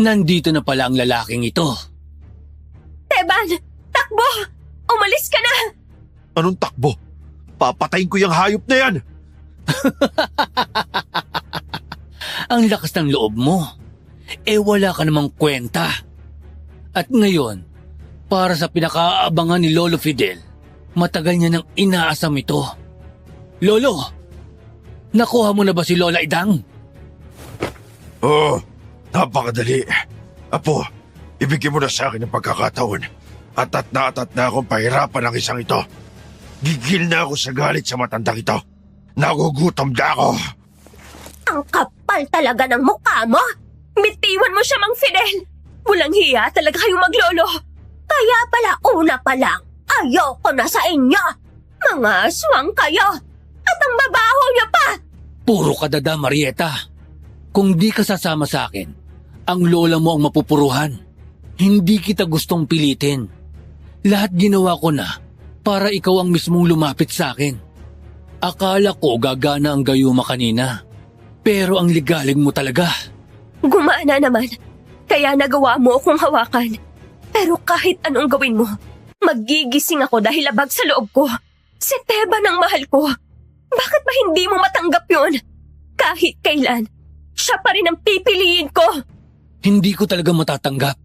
Nandito na pala ang lalaking ito. Teban, takbo! Umalis ka na! Anong takbo? Papatayin ko yung hayop na yan! Ang lakas ng loob mo. Wala ka namang kwenta. At ngayon, para sa pinakaabangan ni Lolo Fidel, matagal niya nang inaasam ito. Lolo, nakuha mo na ba si Lola Idang? Oo, napakadali. Apo, ibigay mo na sa akin ang pagkakataon. Atat na akong pahirapan ang isang ito. Gigil na ako sa galit sa matandang ito. Nagugutom na ako. Ang kapal talaga ng mukha mo! Bitiwan mo siya, Mang Fidel! Walang hiya talaga kayong maglolo! Kaya pala una pa lang, ayoko na sa inyo! Mga aswang kayo! At ang babaho niyo pa! Puro ka dada, Marieta. Kung di ka sasama sa akin, ang lola mo ang mapupuruhan. Hindi kita gustong pilitin. Lahat ginawa ko na para ikaw ang mismong lumapit sa akin. Akala ko gagana ang gayuma kanina. Pero ang ligalig mo talaga. Gumana naman, kaya nagawa mo akong hawakan. Pero kahit anong gawin mo, magigising ako dahil labag sa loob ko. Si Teban ang mahal ko. Bakit ba hindi mo matanggap yun? Kahit kailan, siya pa rin ang pipiliin ko. Hindi ko talaga matatanggap.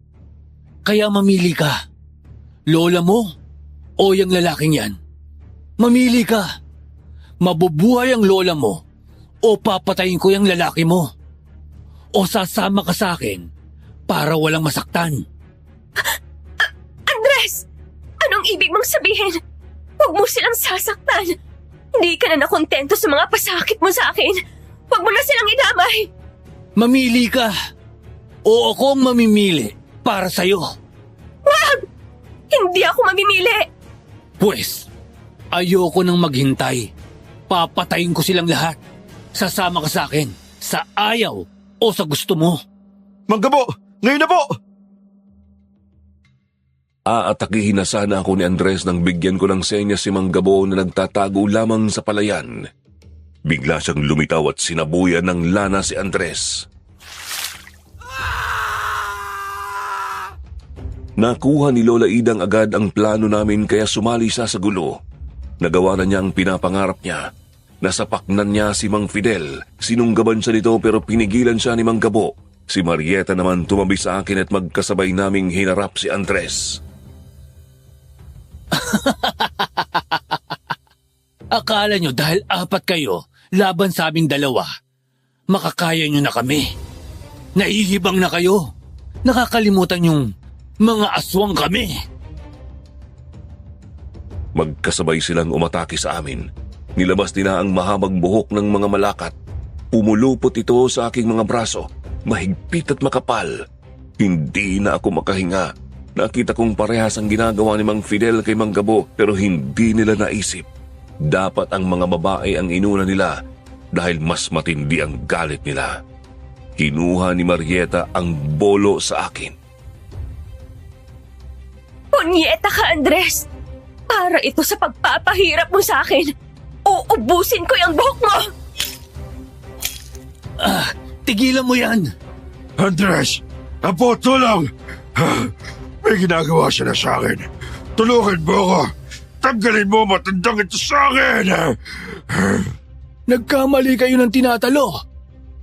Kaya mamili ka. Lola mo o yung lalaking yan? Mamili ka. Mabubuhay ang lola mo o papatayin ko yung lalaki mo. O sasama ka sa akin para walang masaktan. Andres! Anong ibig mong sabihin? Huwag mo silang sasaktan. Hindi ka na nakontento sa mga pasakit mo sa akin. Huwag mo na silang idamay. Mamili ka. O ako ang mamimili para sa'yo. Wag! Hindi ako mamimili. Pwes, ayoko nang maghintay. Papatayin ko silang lahat. Sasama ka sa akin, sa ayaw o sa gusto mo. Manggabo! Ngayon na po! Aatakihin na sana ako ni Andres nang bigyan ko ng senya si Manggabo na nagtatago lamang sa palayan. Bigla siyang lumitaw at sinabuyan ng lana si Andres. Nakuha ni Lola Idang agad ang plano namin kaya sumali siya sa gulo. Nagawa na niya ang pinapangarap niya. Nasapaknan niya si Mang Fidel. Sinunggaban siya nito pero pinigilan siya ni Manggabo. Si Marieta naman tumabi sa akin at magkasabay naming hinarap si Andres. Akala nyo dahil apat kayo, laban sa aming dalawa, makakaya nyo na kami. Naihibang na kayo. Nakakalimutan yung mga aswang kami. Magkasabay silang umatake sa amin. Nilabas nila ang mahabang buhok ng mga malakat. Pumulupot ito sa aking mga braso, mahigpit at makapal. Hindi na ako makahinga. Nakita kong parehas ang ginagawa ni Mang Fidel kay Manggabo pero hindi nila naisip. Dapat ang mga babae ang inuna nila dahil mas matindi ang galit nila. Kinuha ni Marieta ang bolo sa akin. Punyeta ka, Andres! Para ito sa pagpapahirap mo sa akin. Uubusin ko yung buhok mo! Tigilan mo yan! Andres! Apo, tulong! May ginagawa siya na sa akin. Tulungan mo ako! Tanggalin mo matandang ito sa akin! Nagkamali kayo ng tinatalo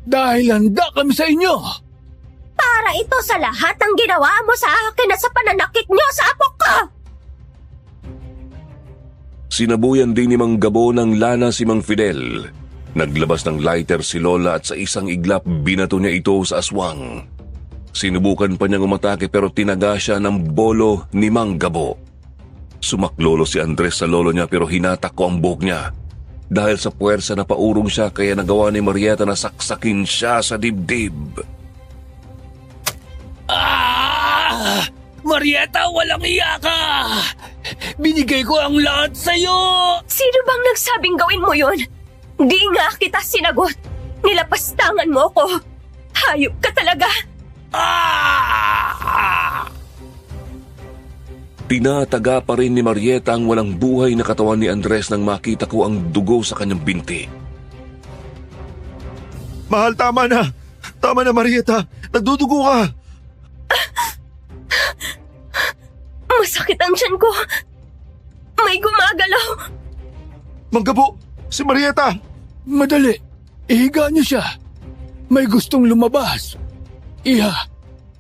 dahil handa kami sa inyo. Para ito sa lahat ng ginawa mo sa akin at sa pananakit niyo sa apo ko! Sinabuyan din ni Manggabo ng lana si Mang Fidel. Naglabas ng lighter si Lola at sa isang iglap binato niya ito sa aswang. Sinubukan pa niyang umatake pero tinaga siya ng bolo ni Manggabo. Sumaklolo si Andres sa lolo niya pero hinatak ko ang buhok niya. Dahil sa puwersa na paurong siya kaya nagawa ni Marieta na saksakin siya sa dibdib. Marieta, walang iya ka! Binigay ko ang lahat sa'yo! Sino bang nagsabing gawin mo yun? Di nga kita sinagot. Nilapastangan mo ko. Hayop ka talaga. Tinataga pa rin ni Marieta ang walang buhay na katawan ni Andres nang makita ko ang dugo sa kanyang binti. Mahal, tama na. Tama na, Marieta. Nagdudugo ka. Masakit ang tiyan ko. May gumagalaw. Manggabo, si Marieta. Madali, ihiga niyo siya. May gustong lumabas. Iha,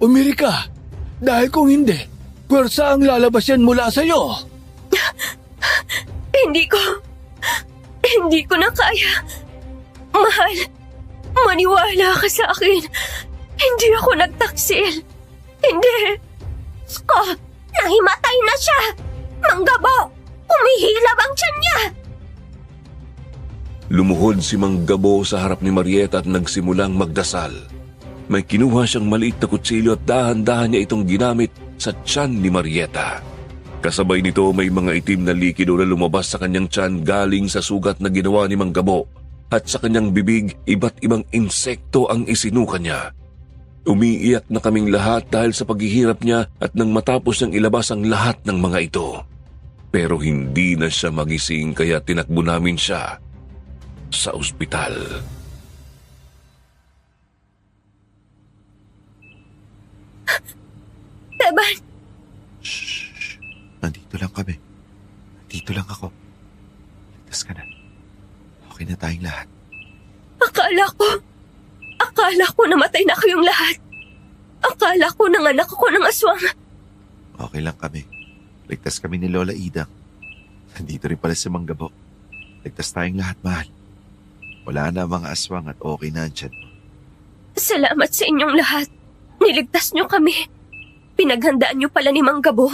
umiri ka. Dahil kung hindi, pwersa ang lalabas yan mula sa'yo. Hindi ko na kaya. Mahal, maniwala ka sa akin. Hindi ako nagtaksil. Hindi. Nahimatay na siya. Manggabo, umihilab ang tiyan niya. Lumuhod si Manggabo sa harap ni Marieta at nagsimulang magdasal. May kinuha siyang maliit na kutsilyo at dahan-dahan niya itong ginamit sa tiyan ni Marieta. Kasabay nito may mga itim na likido na lumabas sa kanyang tiyan galing sa sugat na ginawa ni Manggabo. At sa kanyang bibig, iba't ibang insekto ang isinuka niya. Umiiyak na kaming lahat dahil sa paghihirap niya at nang matapos niyang ilabas ang lahat ng mga ito. Pero hindi na siya magising kaya tinakbo namin siya sa ospital. Teban, Shh. Nandito lang kami. Nandito lang ako. Ligtas ka na. Okay na tayong lahat. akala ko namatay na kayong lahat. Akala ko nanganak ako ng aswang. Okay lang kami. Ligtas kami ni Lola Idang. Nandito rin pala si Manggabo. Ligtas tayong lahat, mahal. Wala na mga aswang at okay na ang tiyan mo. Salamat sa inyong lahat. Niligtas niyo kami. Pinaghandaan niyo pala ni Manggabo.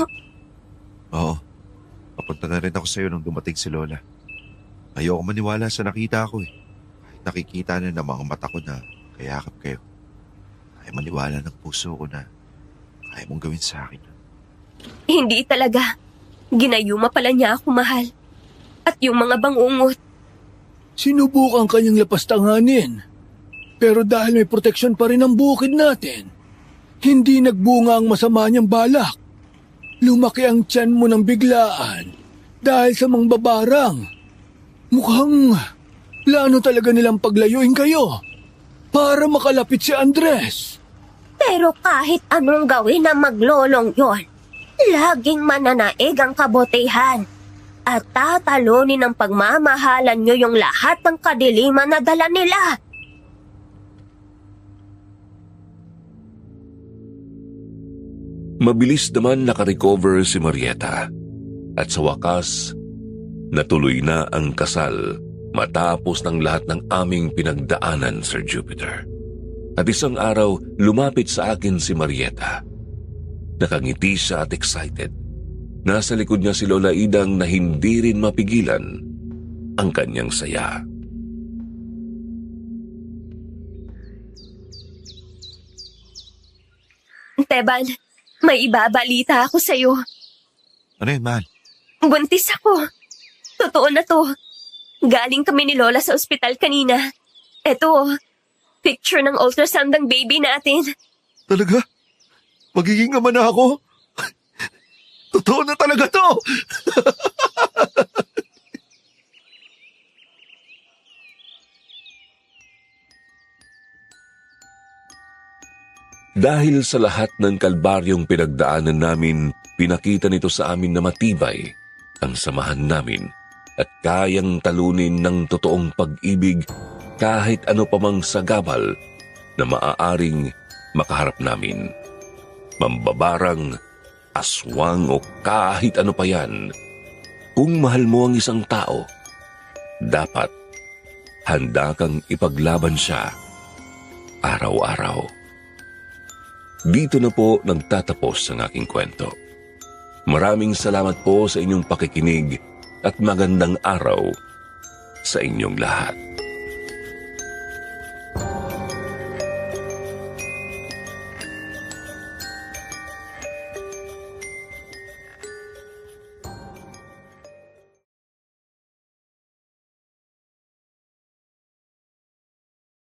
Oo. Papunta na rin ako sa'yo nung dumating si Lola. Ayoko maniwala sa nakita ko eh. Kahit nakikita na ng mga mata ko na kayakap kayo. Kaya maniwala ng puso ko na kaya mong gawin sa akin. Hindi talaga. Ginayuma pala niya ako, mahal. At yung mga bangungot. Sinubukan kanyang lapastanganin. Pero dahil may proteksyon pa rin ang bukid natin, hindi nagbunga ang masama niyang balak. Lumaki ang tiyan mo ng biglaan dahil sa mga babarang. Mukhang plano talaga nilang paglayuin kayo para makalapit si Andres. Pero kahit anong gawin ng maglolong yon, laging mananaig ang kabutihan. At tatalunin ng pagmamahalan niyo yung lahat ng kadiliman na dala nila. Mabilis naman nakarecover si Marieta. At sa wakas, natuloy na ang kasal matapos ng lahat ng aming pinagdaanan, Sir Jupiter. At isang araw, lumapit sa akin si Marieta. Nakangiti siya at excited. Nasa likod niya si Lola Idang na hindi rin mapigilan ang kanyang saya. Teban, may ibabalita ako sa'yo. Ano yun, mahal? Buntis ako. Totoo na to. Galing kami ni Lola sa ospital kanina. Eto, picture ng ultrasound ng baby natin. Talaga? Magiging ama na ako? Totoo na talaga to! Dahil sa lahat ng kalbaryong pinagdaanan namin, pinakita nito sa amin na matibay ang samahan namin at kayang talunin ng totoong pag-ibig kahit ano pa mang sagabal na maaaring makaharap namin. Mambabarang, aswang o kahit ano pa yan, kung mahal mo ang isang tao, dapat handa kang ipaglaban siya araw-araw. Dito na po nagtatapos ang aking kwento. Maraming salamat po sa inyong pakikinig at magandang araw sa inyong lahat.